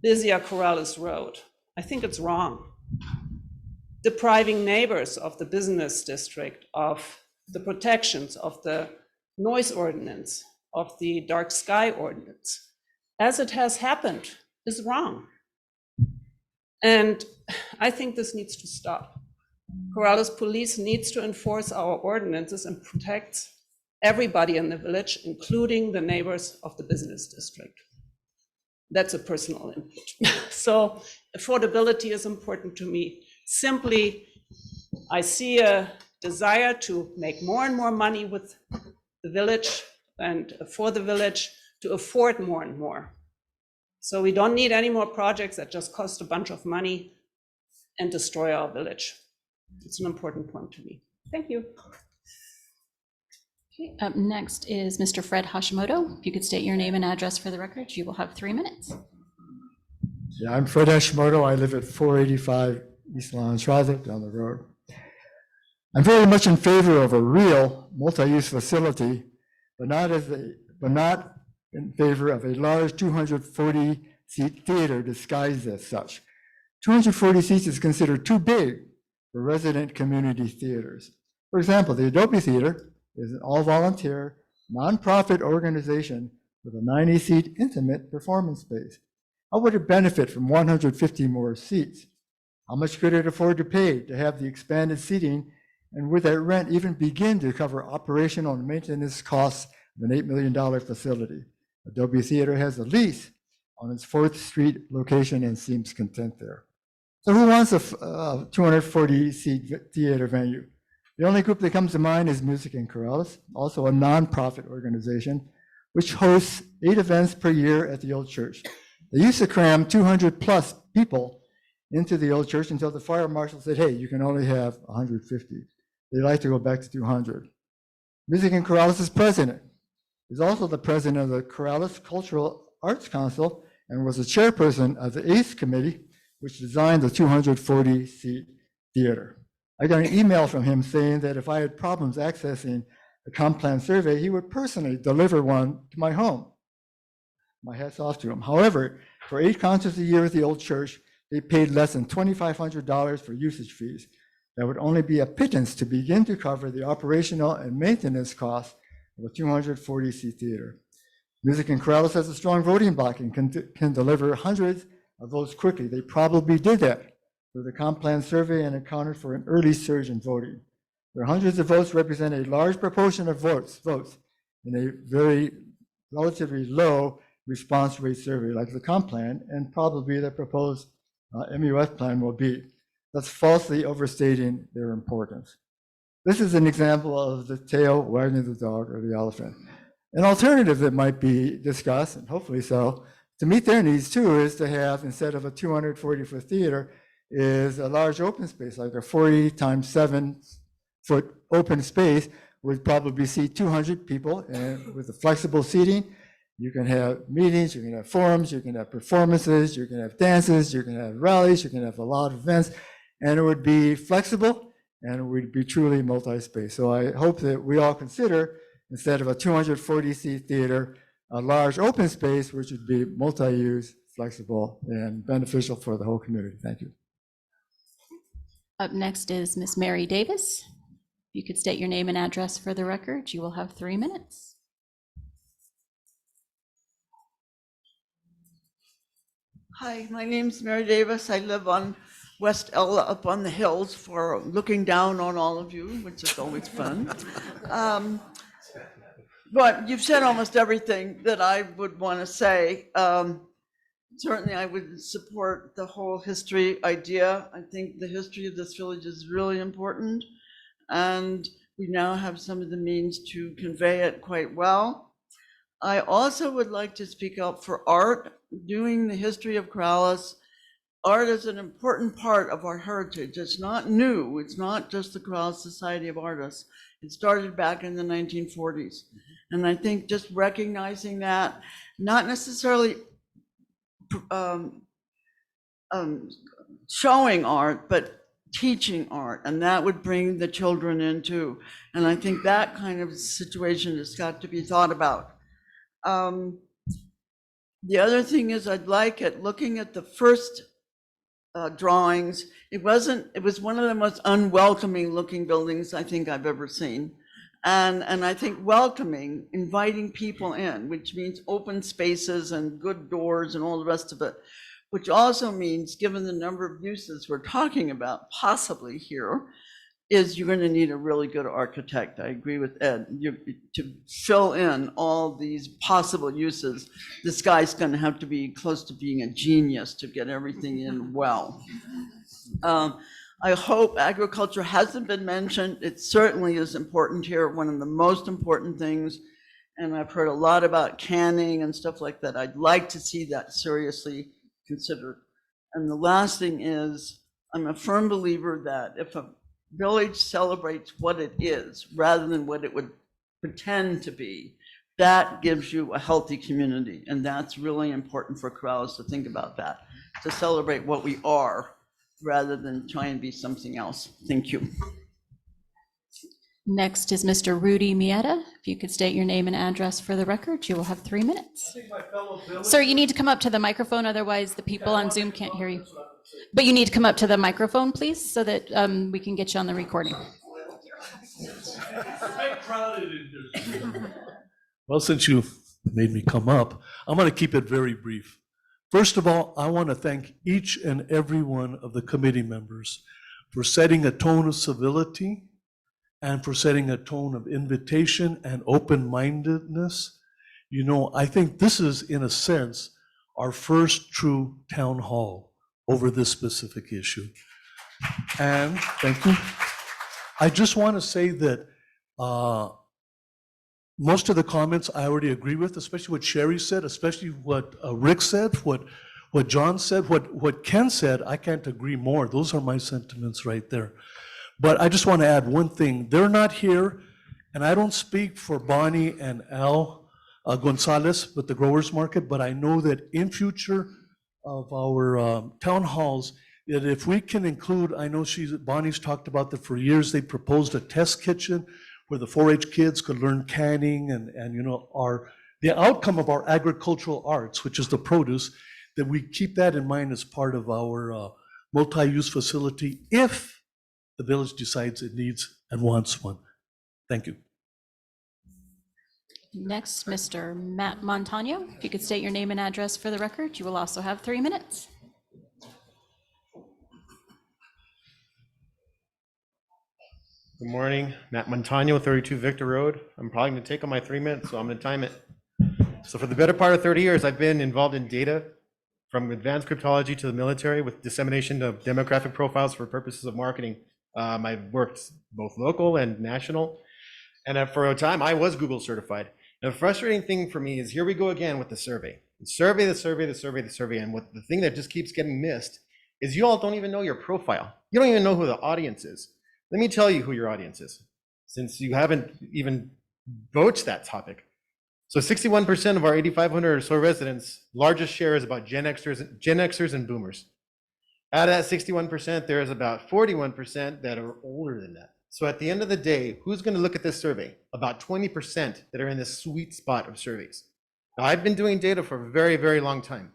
busier Corrales Road, I think it's wrong. Depriving neighbors of the business district of the protections of the noise ordinance, of the dark sky ordinance, as it has happened, is wrong. And I think this needs to stop. Corrales Police needs to enforce our ordinances and protect everybody in the village, including the neighbors of the business district. That's a personal input. So affordability is important to me. Simply, I see a desire to make more and more money with the village and for the village to afford more and more. So we don't need any more projects that just cost a bunch of money and destroy our village. It's an important point to me. Thank you. Okay, up next is Mr. Fred Hashimoto. If you could state your name and address for the record, you will have 3 minutes. Yeah, I'm Fred Hashimoto. I live at 485 East La Entrada down the road. I'm very much in favor of a real multi-use facility, but not in favor of a large 240-seat theater disguised as such. 240 seats is considered too big for resident community theaters. For example, the Adobe Theater is an all-volunteer, nonprofit organization with a 90-seat intimate performance space. How would it benefit from 150 more seats? How much could it afford to pay to have the expanded seating, and would that rent even begin to cover operational and maintenance costs of an $8 million facility? Adobe Theater has a lease on its 4th Street location and seems content there. So who wants a 240-seat theater venue? The only group that comes to mind is Music in Corrales, also a nonprofit organization, which hosts 8 events per year at the old church. They used to cram 200 plus people into the old church until the fire marshal said, hey, you can only have 150. They like to go back to 200. Music in Corrales' president is also the president of the Corrales Cultural Arts Council and was the chairperson of the 8th Committee, which designed the 240-seat theater. I got an email from him saying that if I had problems accessing the comp plan survey, he would personally deliver one to my home. My hat's off to him. However, for 8 concerts a year at the old church, they paid less than $2,500 for usage fees. That would only be a pittance to begin to cover the operational and maintenance costs of a 240-seat theater. Music in Corrales has a strong voting bloc and can deliver hundreds of votes quickly. They probably did that for the comp plan survey and accounted for an early surge in voting. Their hundreds of votes represent a large proportion of votes in a very relatively low response rate survey like the comp plan and probably the proposed MUF plan will be. That's falsely overstating their importance. This is an example of the tail wagging the dog or the elephant. An alternative that might be discussed, and hopefully so, to meet their needs too, is to have, instead of a 240-foot theater, is a large open space, like a 40 times 7-foot open space would probably seat 200 people and with the flexible seating You can have meetings, you can have forums, you can have performances, you can have dances, you can have rallies, you can have a lot of events, and it would be flexible and it would be truly multi-space. So I hope that we all consider, instead of a 240-seat theater, a large open space, which would be multi-use, flexible, and beneficial for the whole community. Thank you. Up next is Miss Mary Davis. If you could state your name and address for the record, you will have 3 minutes. Hi, my name's Mary Davis. I live on West Ella up on the hills for looking down on all of you, which is always fun. But you've said almost everything that I would want to say. Certainly, I would support the whole history idea. I think the history of this village is really important, and we now have some of the means to convey it quite well. I also would like to speak up for art. Doing the history of Corrales, art is an important part of our heritage. It's not new. It's not just the Corrales Society of Artists. It started back in the 1940s. And I think just recognizing that, not necessarily showing art, but teaching art, and that would bring the children in too. And I think that kind of situation has got to be thought about. The other thing is, I'd like it, looking at the first drawings, it was one of the most unwelcoming looking buildings I think I've ever seen. And I think welcoming, inviting people in, which means open spaces and good doors and all the rest of it, which also means, given the number of uses we're talking about possibly here, is you're going to need a really good architect. I agree with Ed. To fill in all these possible uses, this guy's going to have to be close to being a genius to get everything in well. I hope agriculture hasn't been mentioned. It certainly is important here, one of the most important things. And I've heard a lot about canning and stuff like that. I'd like to see that seriously considered. And the last thing is, I'm a firm believer that if a village celebrates what it is rather than what it would pretend to be, that gives you a healthy community. And that's really important for Corrales to think about that, to celebrate what we are rather than try and be something else. Thank you. Next is Mr. Rudy Mieta. If you could state your name and address for the record, you will have 3 minutes. Sir, you need to come up to the microphone, otherwise the people on Zoom can't hear you. But you need to come up to the microphone, please, so that we can get you on the recording. Well, since you made me come up, I'm going to keep it very brief. First of all, I want to thank each and every one of the committee members for setting a tone of civility and for setting a tone of invitation and open-mindedness. You know, I think this is, in a sense, our first true town hall over this specific issue. And thank you. I just want to say that most of the comments I already agree with, especially what Sherry said, especially what Rick said, what John said, what Ken said. I can't agree more. Those are my sentiments right there. But I just want to add one thing. They're not here, and I don't speak for Bonnie and Al Gonzalez with the Growers Market, but I know that in future of our town halls, that if we can include, I know Bonnie's talked about that for years, they proposed a test kitchen where the 4-H kids could learn canning and you know, the outcome of our agricultural arts, which is the produce, that we keep that in mind as part of our multi-use facility if the village decides it needs and wants one. Thank you. Next, Mr. Matt Montano. If you could state your name and address for the record, you will also have 3 minutes. Good morning, Matt Montano, 32 Victor Road. I'm probably going to take on my 3 minutes, so I'm going to time it. So for the better part of 30 years, I've been involved in data from advanced cryptology to the military with dissemination of demographic profiles for purposes of marketing. I've worked both local and national. And for a time, I was Google certified. And the frustrating thing for me is here we go again with the survey. The survey. And what the thing that just keeps getting missed is you all don't even know your profile. You don't even know who the audience is. Let me tell you who your audience is, since you haven't even broached that topic. So 61% of our 8,500 or so residents, largest share is about Gen Xers and Boomers. Out of that 61%, there is about 41% that are older than that. So at the end of the day, who's going to look at this survey? About 20% that are in this sweet spot of surveys. Now, I've been doing data for a very, very long time.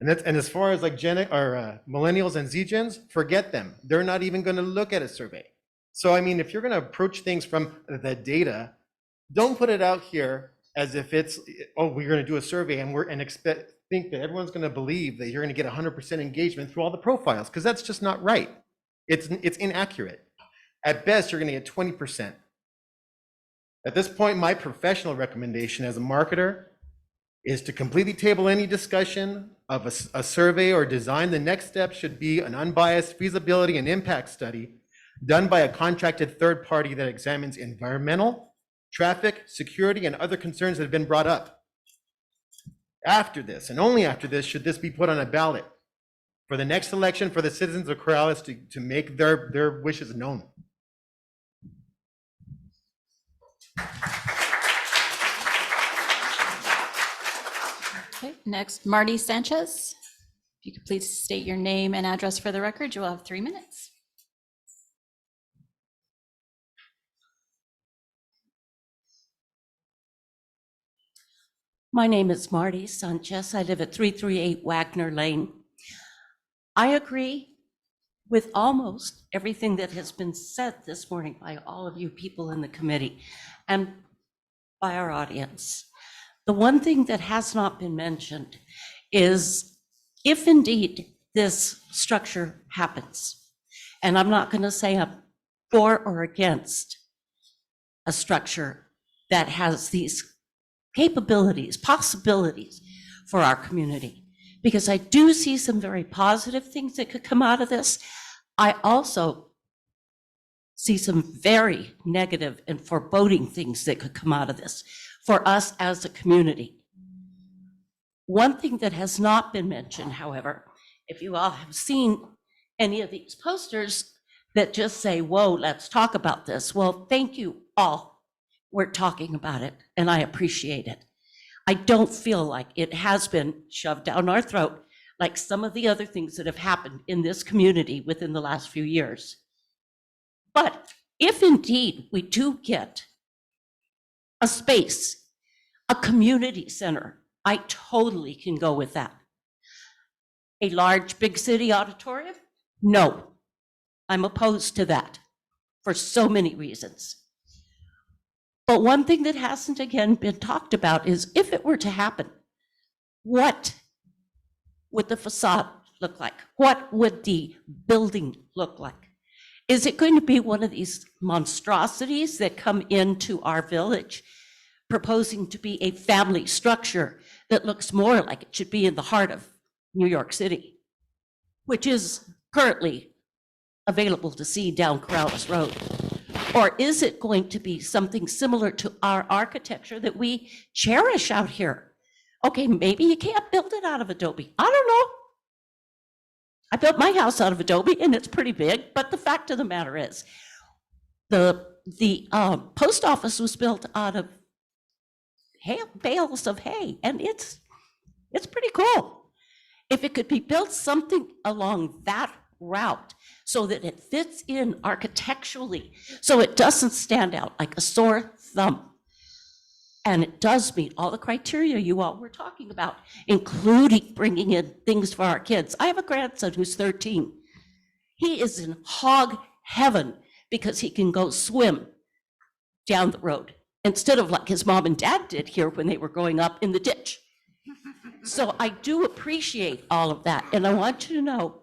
And as far as like millennials and Z-Gens, forget them. They're not even going to look at a survey. So, I mean, if you're going to approach things from the data, don't put it out here as if it's, oh, we're going to do a survey and think that everyone's going to believe that you're going to get 100% engagement through all the profiles, because that's just not right. It's inaccurate. At best, you're going to get 20%. At this point, my professional recommendation as a marketer is to completely table any discussion of a survey or design. The next step should be an unbiased feasibility and impact study done by a contracted third party that examines environmental, traffic, security, and other concerns that have been brought up. After this, and only after this, should this be put on a ballot for the next election for the citizens of Corrales to make their wishes known. Okay, next, Marty Sanchez. If you could please state your name and address for the record, you will have 3 minutes. My name is Marty Sanchez. I live at 338 Wagner Lane. I agree with almost everything that has been said this morning by all of you people in the committee and by our audience. The one thing that has not been mentioned is if indeed this structure happens, and I'm not going to say I'm for or against a structure that has these capabilities, possibilities for our community, because I do see some very positive things that could come out of this. I also see some very negative and foreboding things that could come out of this for us as a community. One thing that has not been mentioned, however, if you all have seen any of these posters that just say, whoa, let's talk about this. Well, thank you all. We're talking about it, and I appreciate it. I don't feel like it has been shoved down our throat like some of the other things that have happened in this community within the last few years. But if indeed we do get a space, a community center, I totally can go with that. A large, big city auditorium? No, I'm opposed to that for so many reasons. But one thing that hasn't again been talked about is if it were to happen, what would the facade look like? What would the building look like? Is it going to be one of these monstrosities that come into our village proposing to be a family structure that looks more like it should be in the heart of New York City, which is currently available to see down Corrales Road? Or is it going to be something similar to our architecture that we cherish out here? Okay, maybe you can't build it out of Adobe. I don't know. I built my house out of Adobe and it's pretty big, but the fact of the matter is the post office was built out of bales of hay, and it's pretty cool. If it could be built something along that route so that it fits in architecturally, so it doesn't stand out like a sore thumb, and it does meet all the criteria you all were talking about, including bringing in things for our kids. I have a grandson who's 13. He is in hog heaven because he can go swim down the road instead of like his mom and dad did here when they were growing up in the ditch. So I do appreciate all of that, and I want you to know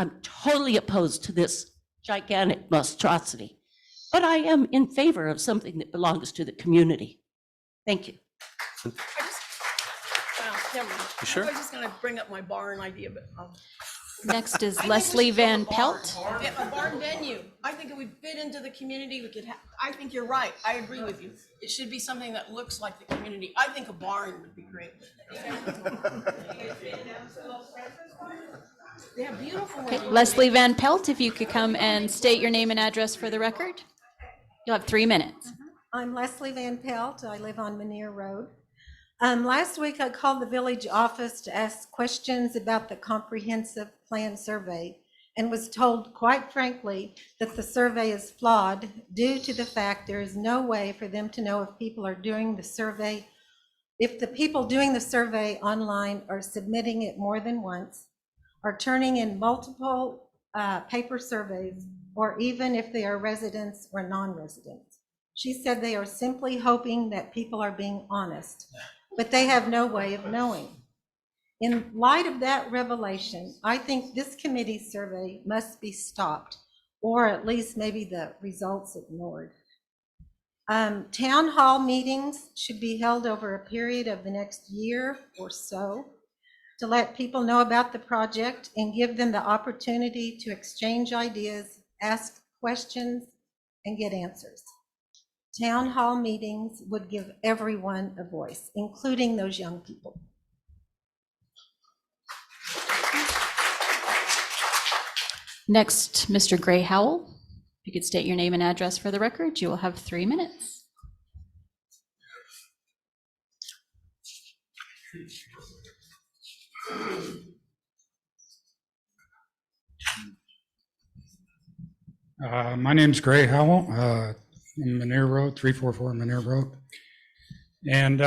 I'm totally opposed to this gigantic monstrosity, but I am in favor of something that belongs to the community. Thank you. Well, never mind. sure? I was just gonna bring up my barn idea, but Next is Leslie Van Pelt. A barn venue. I think it would fit into the community. We could have, I think you're right. I agree with you. It should be something that looks like the community. I think a barn would be great. They have beautiful. Okay, Leslie Van Pelt, if you could come and state your name and address for the record. You'll have 3 minutes. I'm Leslie Van Pelt. I live on Manier Road. Last week I called the village office to ask questions about the comprehensive plan survey and was told, quite frankly, that the survey is flawed due to the fact there is no way for them to know if people are doing the survey, if the people doing the survey online are submitting it more than once, are turning in multiple paper surveys, or even if they are residents or non-residents. She said they are simply hoping that people are being honest, but they have no way of knowing. In light of that revelation, I think this committee's survey must be stopped, or at least maybe the results ignored. Town hall meetings should be held over a period of the next year or so to let people know about the project and give them the opportunity to exchange ideas, ask questions, and get answers. Town hall meetings would give everyone a voice, including those young people. Next, Mr. Gray Howell. If you could state your name and address for the record, you will have 3 minutes. My name's Gray Howell, Minear Road, 344 Minear Road. And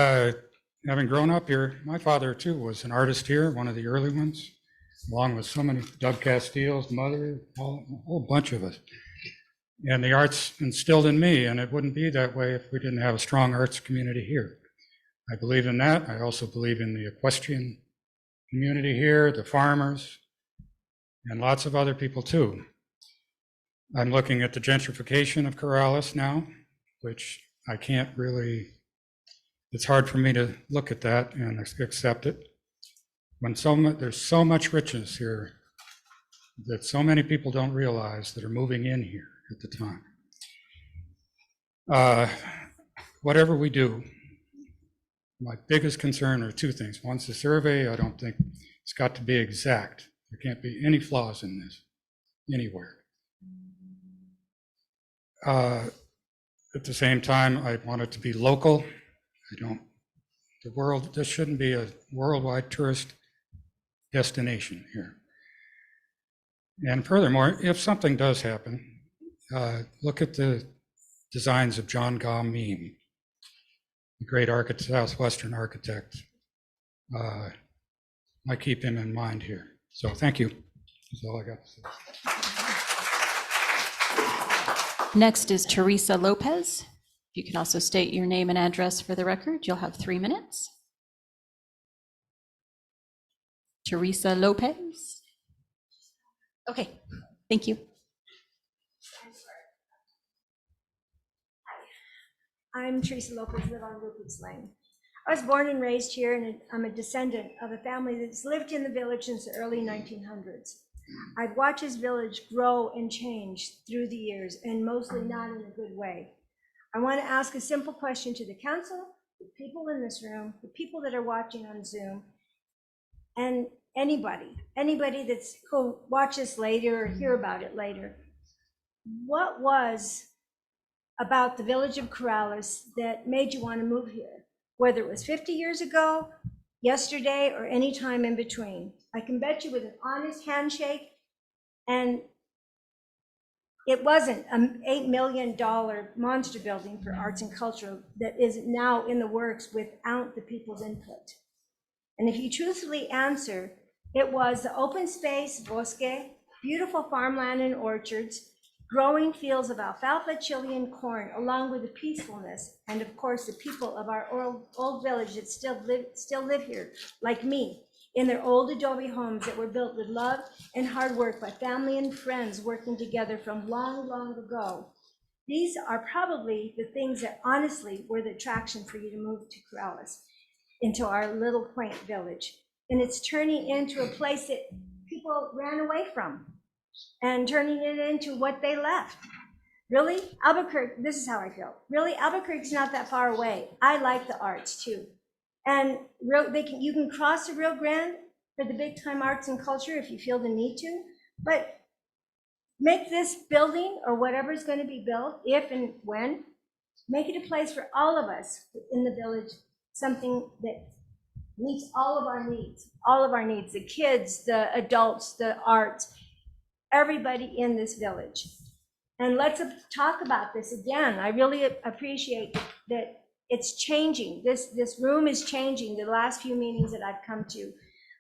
having grown up here, my father too was an artist here, one of the early ones, along with so many, Doug Castile's mother, a whole bunch of us. And the arts instilled in me, and it wouldn't be that way if we didn't have a strong arts community here. I believe in that. I also believe in the equestrian community here, the farmers, and lots of other people too. I'm looking at the gentrification of Corrales now, which I can't really, it's hard for me to look at that and accept it. When there's so much richness here that so many people don't realize that are moving in here at the time. Whatever we do, my biggest concern are two things. One's the survey. I don't think it's got to be exact. There can't be any flaws in this anywhere. At the same time, I want it to be local. This shouldn't be a worldwide tourist destination here. And furthermore, if something does happen, look at the designs of John Gaw Meem, the great Southwestern architect. I keep him in mind here. So thank you. That's all I got to say. Next is Teresa Lopez. You can also state your name and address for the record. You'll have 3 minutes. Teresa Lopez. Okay, thank you. I'm Teresa Lopez, live on Rupert's Lane. I was born and raised here, and I'm a descendant of a family that's lived in the village since the early 1900s. I've watched this village grow and change through the years, and mostly not in a good way. I want to ask a simple question to the council, the people in this room, the people that are watching on Zoom, and anybody that's who'll watch this later or hear about it later. What was about the village of Corrales that made you want to move here? Whether it was 50 years ago, yesterday, or any time in between. I can bet you with an honest handshake, and it wasn't an $8 million monster building for arts and culture that is now in the works without the people's input. And if you truthfully answer, it was the open space, bosque, beautiful farmland and orchards, growing fields of alfalfa, chili, and corn, along with the peacefulness, and of course, the people of our old village that still live here, like me, in their old adobe homes that were built with love and hard work by family and friends working together from long, long ago. These are probably the things that honestly were the attraction for you to move to Corrales, into our little quaint village. And it's turning into a place that people ran away from and turning it into what they left. Really, Albuquerque, this is how I feel. Really, Albuquerque's not that far away. I like the arts too. And you can cross the Rio Grande for the big time arts and culture if you feel the need to, but make this building or whatever is going to be built, if and when, make it a place for all of us in the village something that meets all of our needs, the kids, the adults, the arts, everybody in this village. And let's talk about this again. I really appreciate that it's changing. This room is changing the last few meetings that I've come to.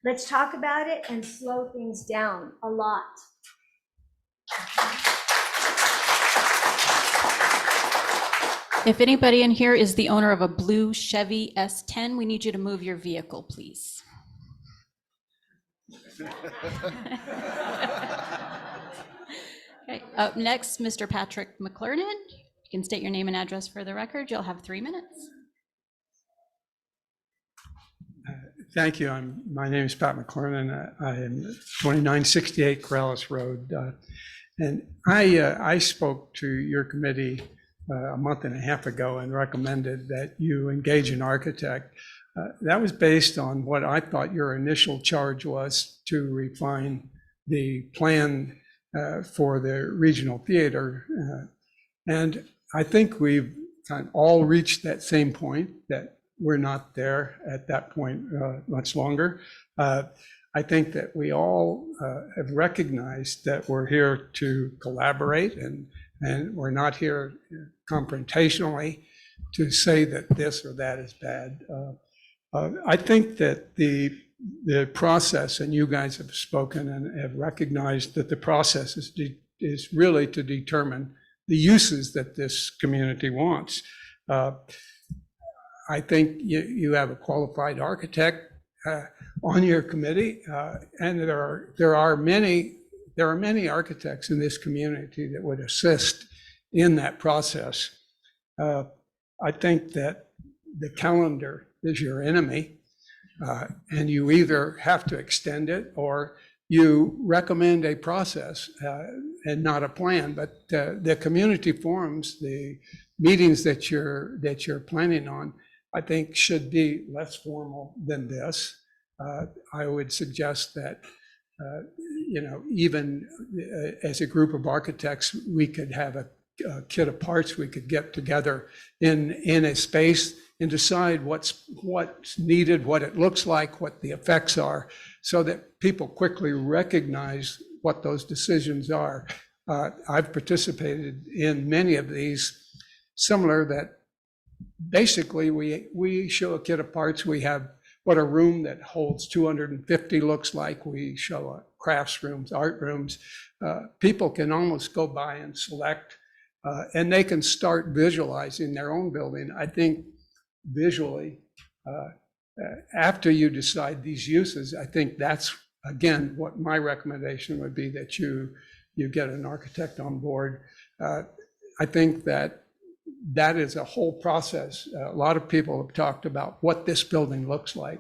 Let's talk about it and slow things down a lot. If anybody in here is the owner of a blue Chevy S10, we need you to move your vehicle, please. Okay, up next, Mr. Patrick McClernand. You can state your name and address for the record. You'll have 3 minutes. Thank you. My name is Pat McClernand. I am 2968 Corrales Road. And I spoke to your committee a month and a half ago and recommended that you engage an architect. That was based on what I thought your initial charge was to refine the plan for the regional theater. And I think we've kind of all reached that same point, that we're not there at that point much longer. I think that we all have recognized that we're here to collaborate, and we're not here confrontationally to say that this or that is bad. I think that the process, and you guys have spoken and have recognized that the process is really to determine the uses that this community wants. I think you have a qualified architect on your committee, and there are many architects in this community that would assist in that process. I think that the calendar is your enemy, and you either have to extend it or you recommend a process and not a plan. But the community forums, the meetings that you're planning on, I think should be less formal than this. I would suggest that, even as a group of architects, we could have a kit of parts. We could get together in a space and decide what's needed, what it looks like, what the effects are, so that people quickly recognize what those decisions are. I've participated in many of these, similar, that basically we show a kit of parts. We have what a room that holds 250 looks like. We show crafts rooms, art rooms. People can almost go by and select, and they can start visualizing their own building. I think visually, after you decide these uses, I think that's, again, what my recommendation would be, that you get an architect on board. I think that is a whole process. A lot of people have talked about what this building looks like.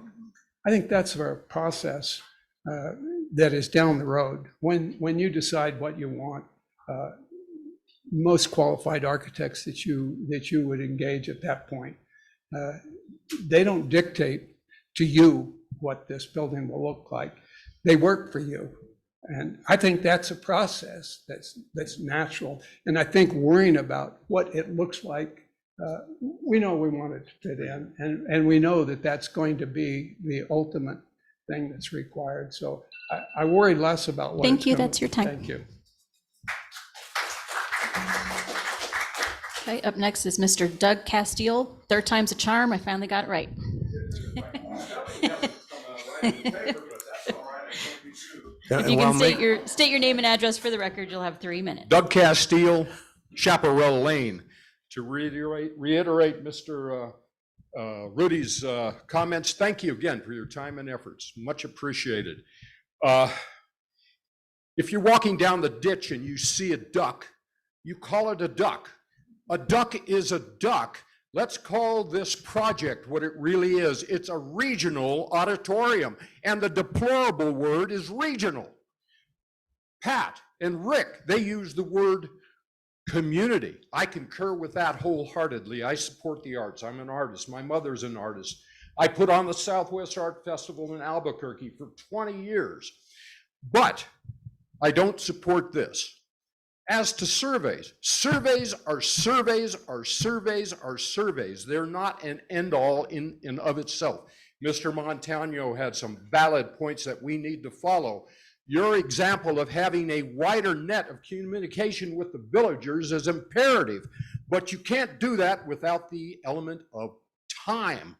I think that's a process that is down the road. When you decide what you want, most qualified architects that you would engage at that point, they don't dictate to you what this building will look like. They work for you. And I think that's a process that's natural. And I think worrying about what it looks like, we know we want it to fit in, and we know that that's going to be the ultimate thing that's required. So I worry less about what. Thank you, that's your time. Thank you. Okay, up next is Mr. Doug Castile. Third time's a charm. I finally got it right. If you can state your name and address for the record, you'll have 3 minutes. Doug Castile, Chaparral Lane. To reiterate Mr. Rudy's comments, thank you again for your time and efforts. Much appreciated. If you're walking down the ditch and you see a duck, you call it a duck. A duck is a duck. Let's call this project what it really is. It's a regional auditorium, and the deplorable word is regional. Pat and Rick, they use the word community. I concur with that wholeheartedly. I support the arts. I'm an artist. My mother's an artist. I put on the Southwest Art Festival in Albuquerque for 20 years. But I don't support this. As to surveys, surveys are surveys are surveys are surveys. They're not an end all in and of itself. Mr. Montano had some valid points that we need to follow. Your example of having a wider net of communication with the villagers is imperative, but you can't do that without the element of time.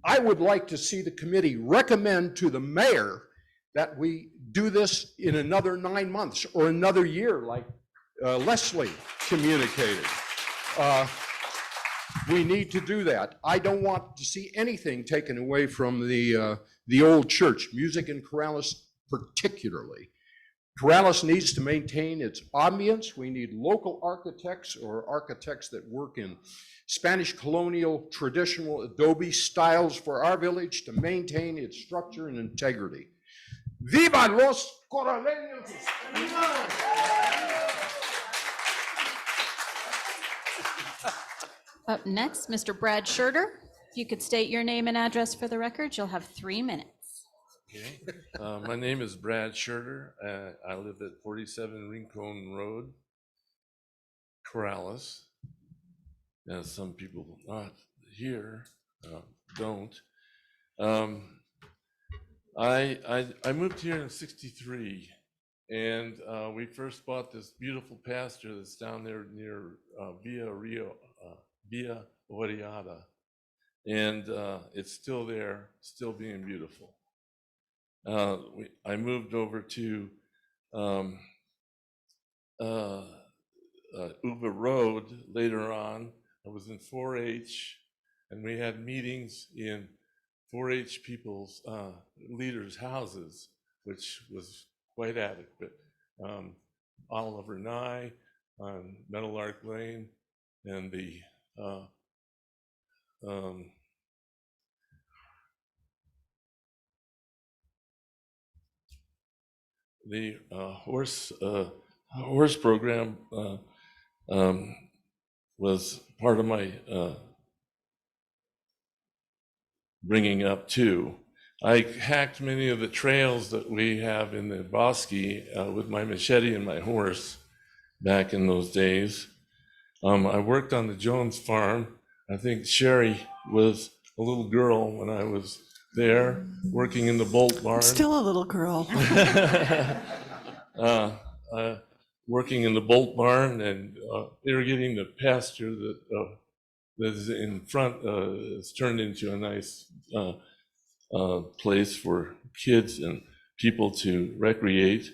I would like to see the committee recommend to the mayor that we do this in another 9 months or another year, like Leslie communicated. We need to do that. I don't want to see anything taken away from the old church, music in Corrales particularly. Corrales needs to maintain its ambience. We need local architects or architects that work in Spanish colonial traditional adobe styles for our village to maintain its structure and integrity. Viva los corraleños! Up next, Mr. Brad Schurter. If you could state your name and address for the record, you'll have 3 minutes. Okay. My name is Brad Schurter. I live at 47 Rincon Road, Corrales. As some people not here don't. I moved here in '63, and we first bought this beautiful pasture that's down there near Villa Oriada, and it's still there, still being beautiful. I moved over to Uva Road later on. I was in 4-H, and we had meetings in 4-H people's leaders' houses, which was quite adequate. Oliver Nye on Meadowlark Lane, and the horse program was part of my bringing up too. I hacked many of the trails that we have in the Bosque with my machete and my horse back in those days. I worked on the Jones farm. I think Sherry was a little girl when I was there working in the Bolt barn. Still a little girl. Working in the Bolt barn and irrigating the pasture that is in front. It's turned into a nice place for kids and people to recreate.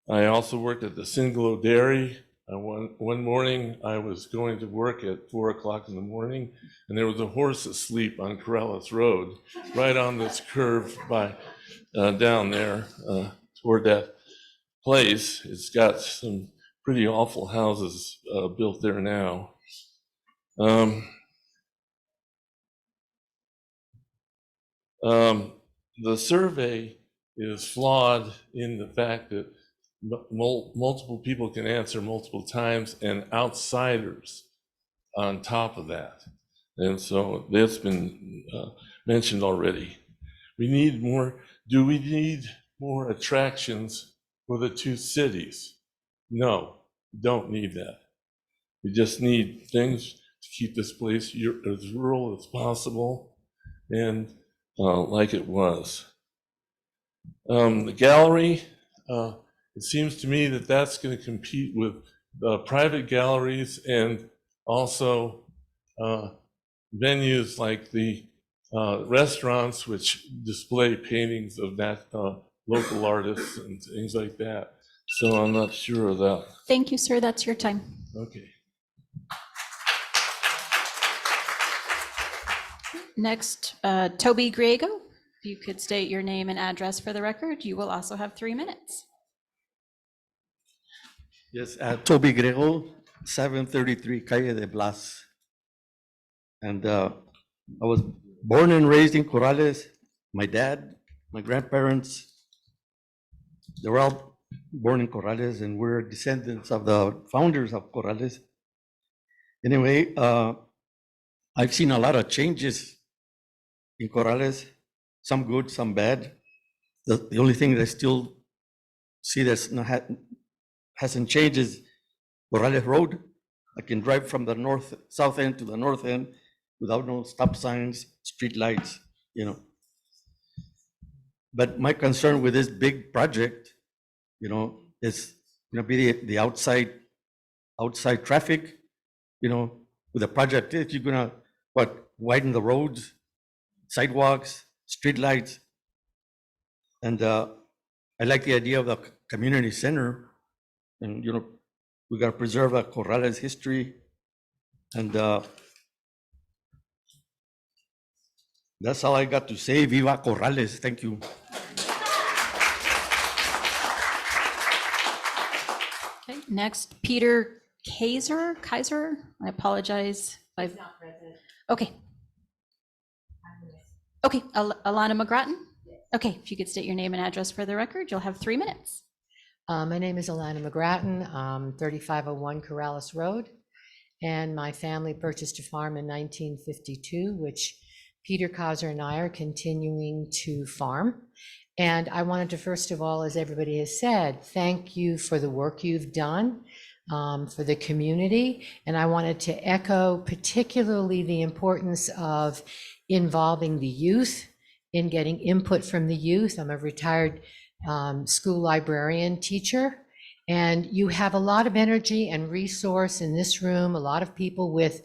I also worked at the Singlo Dairy. One morning I was going to work at 4 o'clock in the morning, and there was a horse asleep on Corrales Road, right on this curve by down there toward that place. It's got some pretty awful houses built there now. The survey is flawed in the fact that multiple people can answer multiple times, and outsiders on top of that. And so that's been mentioned already. We need more. Do we need more attractions for the two cities? No, we don't need that. We just need things to keep this place as rural as possible and like it was. The gallery, it seems to me that that's going to compete with private galleries and also venues like the restaurants, which display paintings of that local artists and things like that. So I'm not sure of that. Thank you, sir. That's your time. Okay. Next, Toby Griego. If you could state your name and address for the record, you will also have 3 minutes. Yes, Toby Griego, 733 Calle de Blas. And I was born and raised in Corrales. My dad, my grandparents, they were all born in Corrales, and we're descendants of the founders of Corrales. Anyway, I've seen a lot of changes in Corrales, some good, some bad. The only thing that's still see that's not, hasn't changed is Corrales Road. I can drive from the south end to the north end without no stop signs, street lights, you know. But my concern with this big project, you know, is gonna be the outside traffic, you know, with the project, if you're gonna, widen the roads, sidewalks, street lights. And I like the idea of the community center. And, you know, we gotta preserve the Corrales history. And that's all I got to say. Viva Corrales. Thank you. Okay, next, Peter Kaiser, I apologize. He's not present. Okay. Okay, Alana McGrattan? Okay, if you could state your name and address for the record, you'll have 3 minutes. My name is Alana McGrattan, 3501 Corrales Road, and my family purchased a farm in 1952, which Peter Kaiser and I are continuing to farm. And I wanted to, first of all, as everybody has said, thank you for the work you've done for the community. And I wanted to echo particularly the importance of involving the youth in getting input from the youth. I'm a retired school librarian teacher, and you have a lot of energy and resource in this room, a lot of people with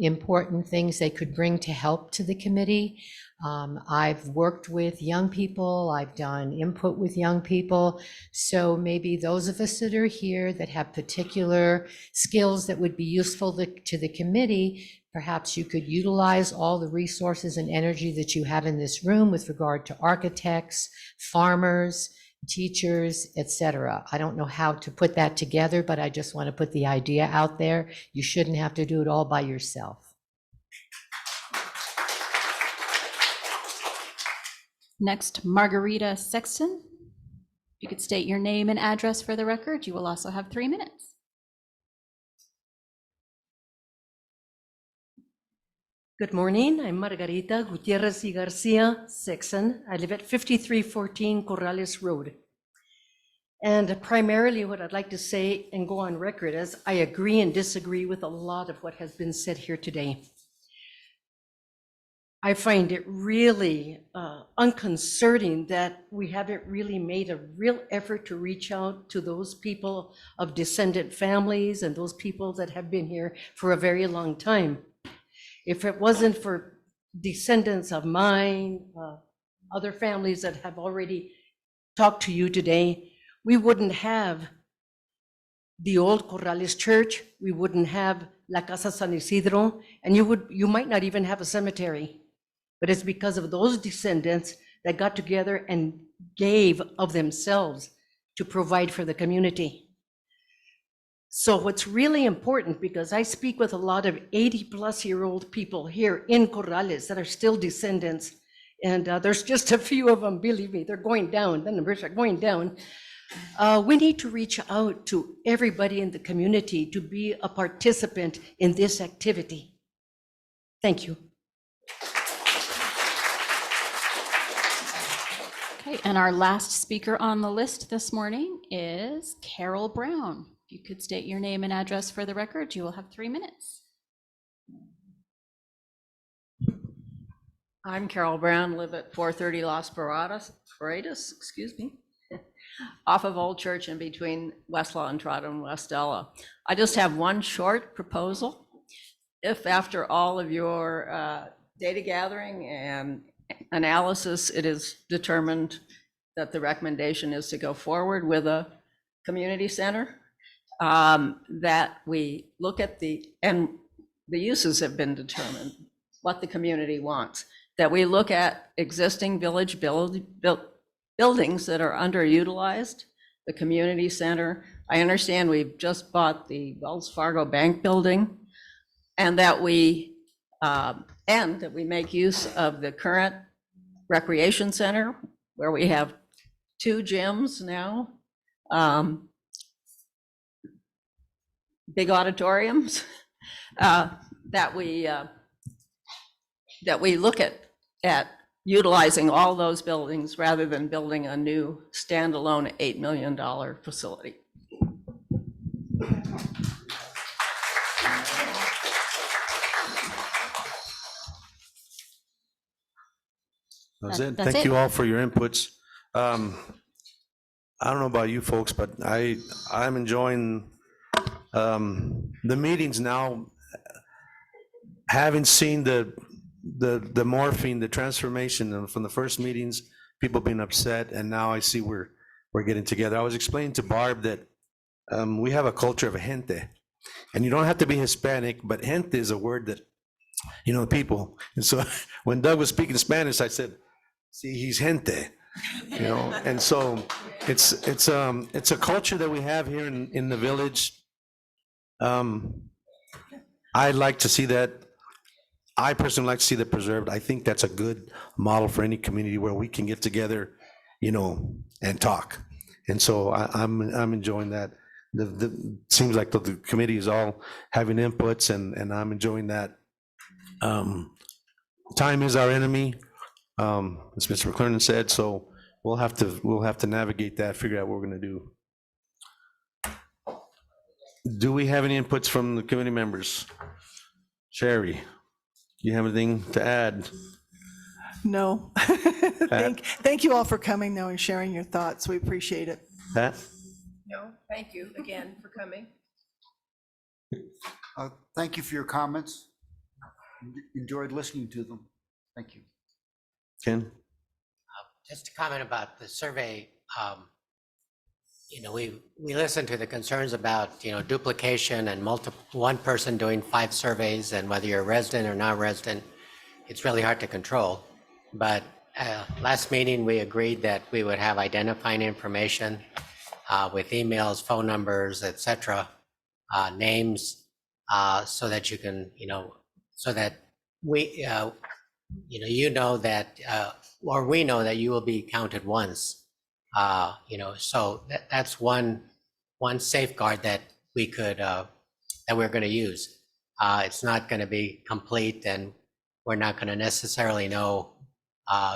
important things they could bring to help to the committee. I've worked with young people, I've done input with young people, so maybe those of us that are here that have particular skills that would be useful to the committee, perhaps you could utilize all the resources and energy that you have in this room with regard to architects, farmers, teachers, etc. I don't know how to put that together, but I just want to put the idea out there. You shouldn't have to do it all by yourself. Next, Margarita Sexton. If you could state your name and address for the record, you will also have 3 minutes. Good morning. I'm Margarita Gutierrez y Garcia Sexton. I live at 5314 Corrales Road. And primarily what I'd like to say and go on record is I agree and disagree with a lot of what has been said here today. I find it really unconcerting that we haven't really made a real effort to reach out to those people of descendant families and those people that have been here for a very long time. If it wasn't for descendants of mine, other families that have already talked to you today, we wouldn't have the old Corrales Church, we wouldn't have La Casa San Isidro, and you might not even have a cemetery. But it's because of those descendants that got together and gave of themselves to provide for the community. So what's really important, because I speak with a lot of 80-plus-year-old people here in Corrales that are still descendants, and there's just a few of them, believe me, they're going down, the numbers are going down. We need to reach out to everybody in the community to be a participant in this activity. Thank you. Okay, and our last speaker on the list this morning is Carol Brown. If you could state your name and address for the record, you will have 3 minutes. I'm Carol Brown, live at 430 Las Paredes, off of Old Church in between West La Entrada and West Ella. I just have one short proposal. If after all of your data gathering and analysis, it is determined that the recommendation is to go forward with a community center, that we look at and the uses have been determined, what the community wants, that we look at existing village buildings that are underutilized, the community center. I understand we've just bought the Wells Fargo Bank building, and that we make use of the current recreation center where we have 2 gyms now, big auditoriums, that we look at utilizing all those buildings rather than building a new standalone $8 million facility. That's it. That's Thank it. you all for your inputs. I don't know about you folks, but I'm enjoying the meetings now. Having seen the morphing, the transformation from the first meetings, people being upset, and now I see we're getting together. I was explaining to Barb that we have a culture of gente, and you don't have to be Hispanic, but gente is a word that, people. And so when Doug was speaking Spanish, I said, "See, he's gente," And so it's a culture that we have here in the village. I'd like to see that. I personally like to see that preserved. I think that's a good model for any community where we can get together, and talk. And so I'm enjoying that. Seems like the committee is all having inputs, and I'm enjoying that. Time is our enemy, as Mr. McClernand said. So we'll have to navigate that, figure out what we're going to do. Do we have any inputs from the committee members? Sherry, do you have anything to add? No. Thank you all for coming, though, and sharing your thoughts. We appreciate it. Pat? No, thank you again for coming. Thank you for your comments. Enjoyed listening to them. Thank you. Ken? Just to comment about the survey, we listened to the concerns about, duplication and one person doing 5 surveys, and whether you're a resident or not resident, it's really hard to control. But last meeting, we agreed that we would have identifying information with emails, phone numbers, et cetera, names, so that you can, so that we, that, or we know that you will be counted once. So that's one safeguard that we could, that we're going to use. It's not going to be complete, and we're not going to necessarily know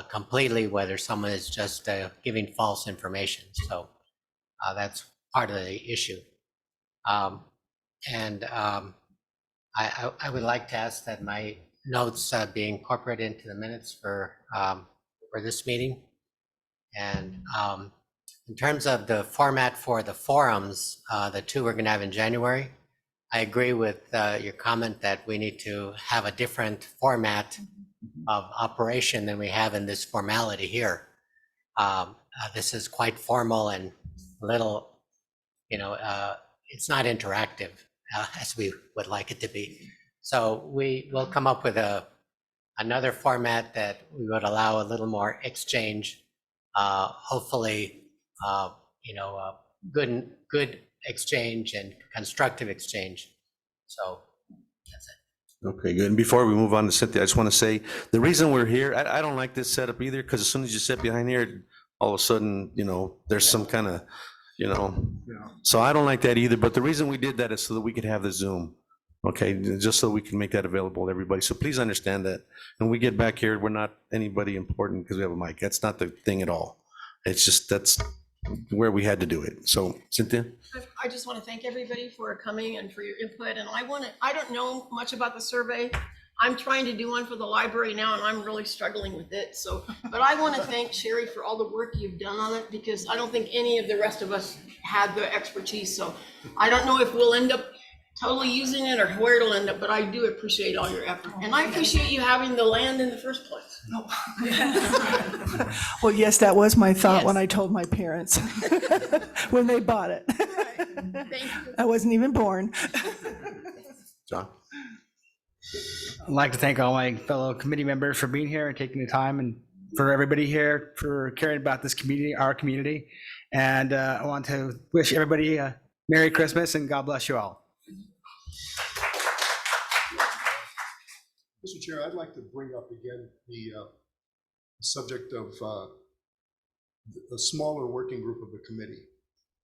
completely whether someone is just giving false information. So that's part of the issue. I would like to ask that my notes be incorporated into the minutes for this meeting. And in terms of the format for the forums, the 2 we're going to have in January, I agree with your comment that we need to have a different format of operation than we have in this formality here. This is quite formal and a little, it's not interactive as we would like it to be. So we will come up with another format that we would allow a little more exchange, hopefully, good exchange and constructive exchange. So that's it. Okay, good. And before we move on to Cynthia, I just want to say, the reason we're here, I don't like this setup either, because as soon as you sit behind here, all of a sudden, there's some kind of, so I don't like that either. But the reason we did that is so that we could have the Zoom. Okay, just so we can make that available to everybody. So please understand that when we get back here, we're not anybody important because we have a mic. That's not the thing at all. It's just, that's where we had to do it. So Cynthia? I just want to thank everybody for coming and for your input. And I don't know much about the survey. I'm trying to do one for the library now, and I'm really struggling with it. So, but I want to thank Sherry for all the work you've done on it, because I don't think any of the rest of us had the expertise. So I don't know if we'll end up totally using it or where it'll end up, but I do appreciate all your effort. And I appreciate you having the land in the first place. Well, yes, that was my thought Yes. when I told my parents, when they bought it. Thank you. I wasn't even born. John? I'd like to thank all my fellow committee members for being here and taking the time, and for everybody here for caring about this community, our community. And I want to wish everybody a Merry Christmas and God bless you all. Mr. Chair, I'd like to bring up again the subject of a smaller working group of the committee.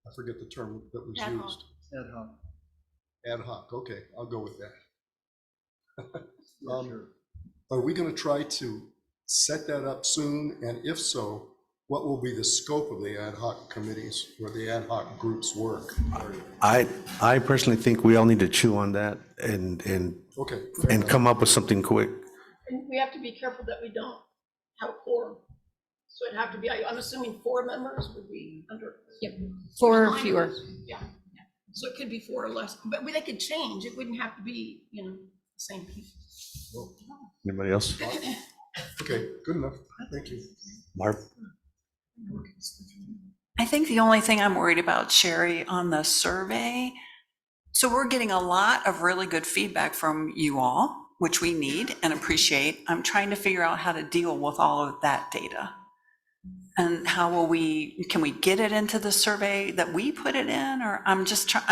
I forget the term that was Ad hoc. used. Ad hoc. Ad hoc, okay, I'll go with that. Are we going to try to set that up soon? And if so, what will be the scope of the ad hoc committees or the ad hoc groups' work? I personally think we all need to chew on that and Okay. come up with something quick. And we have to be careful that we don't have a quorum. So it'd have to be, I'm assuming 4 members would be under. Yep. 4 or 9 fewer. of us, yeah. So it could be 4 or less, but they could change. It wouldn't have to be, the same people. Anybody else? Okay, good enough. Thank you. Barb? I think the only thing I'm worried about, Sherry, on the survey, so we're getting a lot of really good feedback from you all, which we need and appreciate. I'm trying to figure out how to deal with all of that data. And how can we get it into the survey that we put it in? Or I'm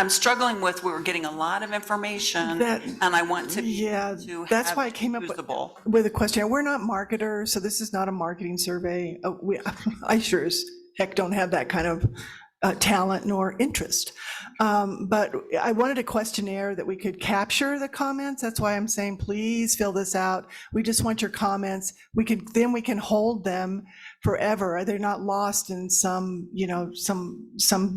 struggling with, we're getting a lot of information and I want to be able to That's have why I it came up usable. with a questionnaire. We're not marketers, so this is not a marketing survey. I sure as heck don't have that kind of talent nor interest. But I wanted a questionnaire that we could capture the comments. That's why I'm saying, please fill this out. We just want your comments. We can hold them forever. They're not lost in some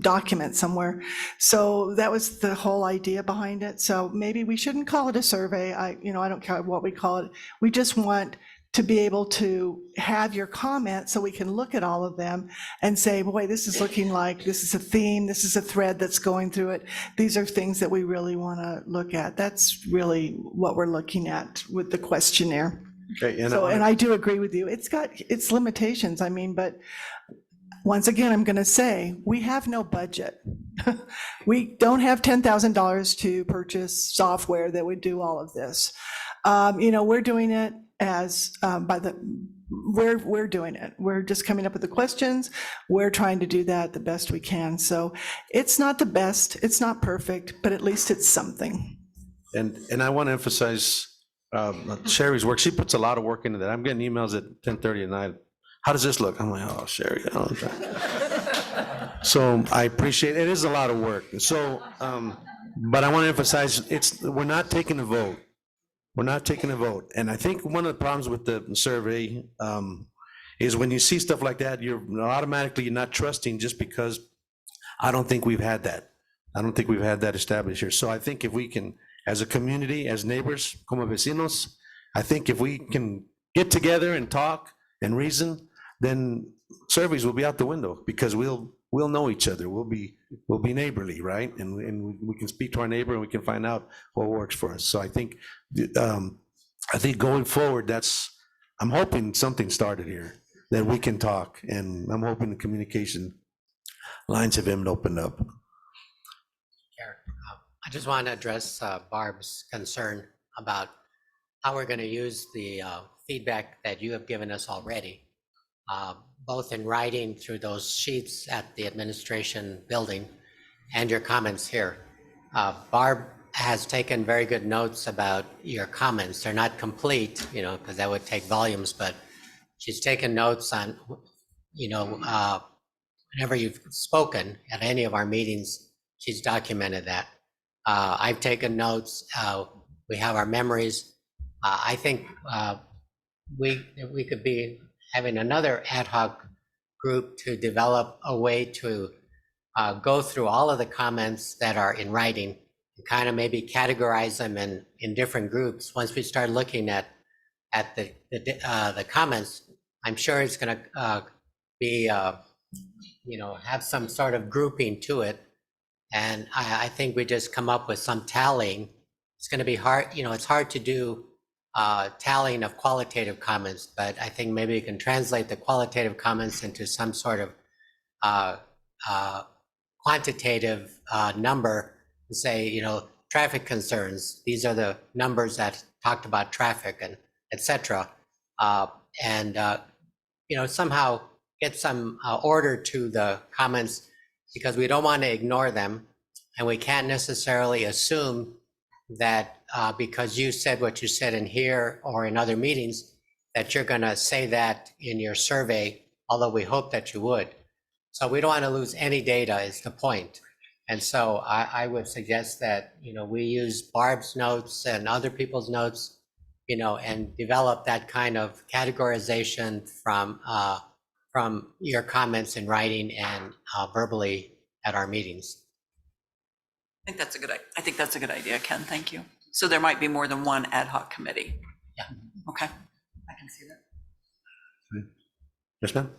document somewhere. So that was the whole idea behind it. So maybe we shouldn't call it a survey. I don't care what we call it. We just want to be able to have your comments so we can look at all of them and say, boy, this is looking like this is a theme, this is a thread that's going through it. These are things that we really want to look at. That's really what we're looking at with the questionnaire. Okay, and So, and I do agree with you. It's got its limitations. But once again, I'm going to say, we have no budget. We don't have $10,000 to purchase software that would do all of this. We're doing it as we're doing it. We're just coming up with the questions. We're trying to do that the best we can. So it's not the best, it's not perfect, but at least it's something. And I want to emphasize Sherry's work. She puts a lot of work into that. I'm getting emails at 10:30 at night. How does this look? I'm like, oh, Sherry. So I appreciate it. It is a lot of work. So, but I want to emphasize we're not taking a vote. We're not taking a vote. And I think one of the problems with the survey is when you see stuff like that, you're not trusting just because I don't think we've had that. I don't think we've had that established here. So I think if we can, as a community, as neighbors, como vecinos, I think if we can get together and talk and reason, then surveys will be out the window because we'll know each other. We'll be neighborly, right? And we can speak to our neighbor and we can find out what works for us. So I think going forward, I'm hoping something started here that we can talk, and I'm hoping the communication lines have been opened up. I just want to address Barb's concern about how we're going to use the feedback that you have given us already, both in writing through those sheets at the administration building and your comments here. Barb has taken very good notes about your comments. They're not complete, because that would take volumes, but she's taken notes on, whenever you've spoken at any of our meetings, she's documented that. I've taken notes. We have our memories. I think we could be having another ad hoc group to develop a way to go through all of the comments that are in writing and kind of maybe categorize them in different groups. Once we start looking at the comments, I'm sure it's going to be have some sort of grouping to it. And I think we just come up with some tallying. It's going to be hard, it's hard to do tallying of qualitative comments, but I think maybe you can translate the qualitative comments into some sort of quantitative number and say, traffic concerns, these are the numbers that talked about traffic and et cetera. Somehow get some order to the comments, because we don't want to ignore them, and we can't necessarily assume that because you said what you said in here or in other meetings, that you're going to say that in your survey, although we hope that you would. So we don't want to lose any data is the point. And so I would suggest that, we use Barb's notes and other people's notes and develop that kind of categorization from your comments in writing and verbally at our meetings. I think that's a good idea, Ken. Thank you. So there might be more than one ad hoc committee. Yeah. Okay. I can see that. Yes, ma'am?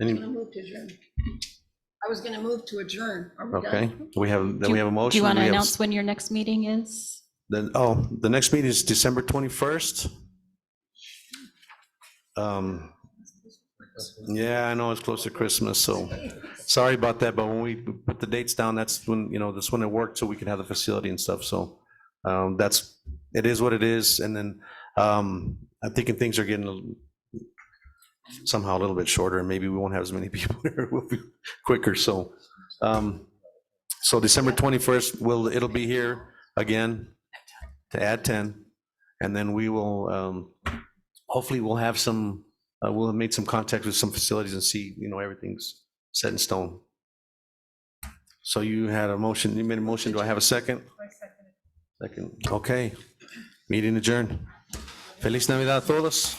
Any, I was going to move to adjourn. Are we done? okay, we have a motion. Do you want to We have- announce when your next meeting is? Then, the next meeting is December 21st. Yeah, I know it's close to Christmas, so sorry about that, but when we put the dates down, that's when it worked, so we could have the facility and stuff, so it is what it is, and then I'm thinking things are getting somehow a little bit shorter, and maybe we won't have as many people there, we'll be quicker, so December 21st, it'll be here again to add 10, and then we will, hopefully we'll have we'll have made some contact with some facilities and see, everything's set in stone. So you had a motion, you made a motion, do I have a second? Second, okay. Meeting adjourned. Feliz Navidad a todos.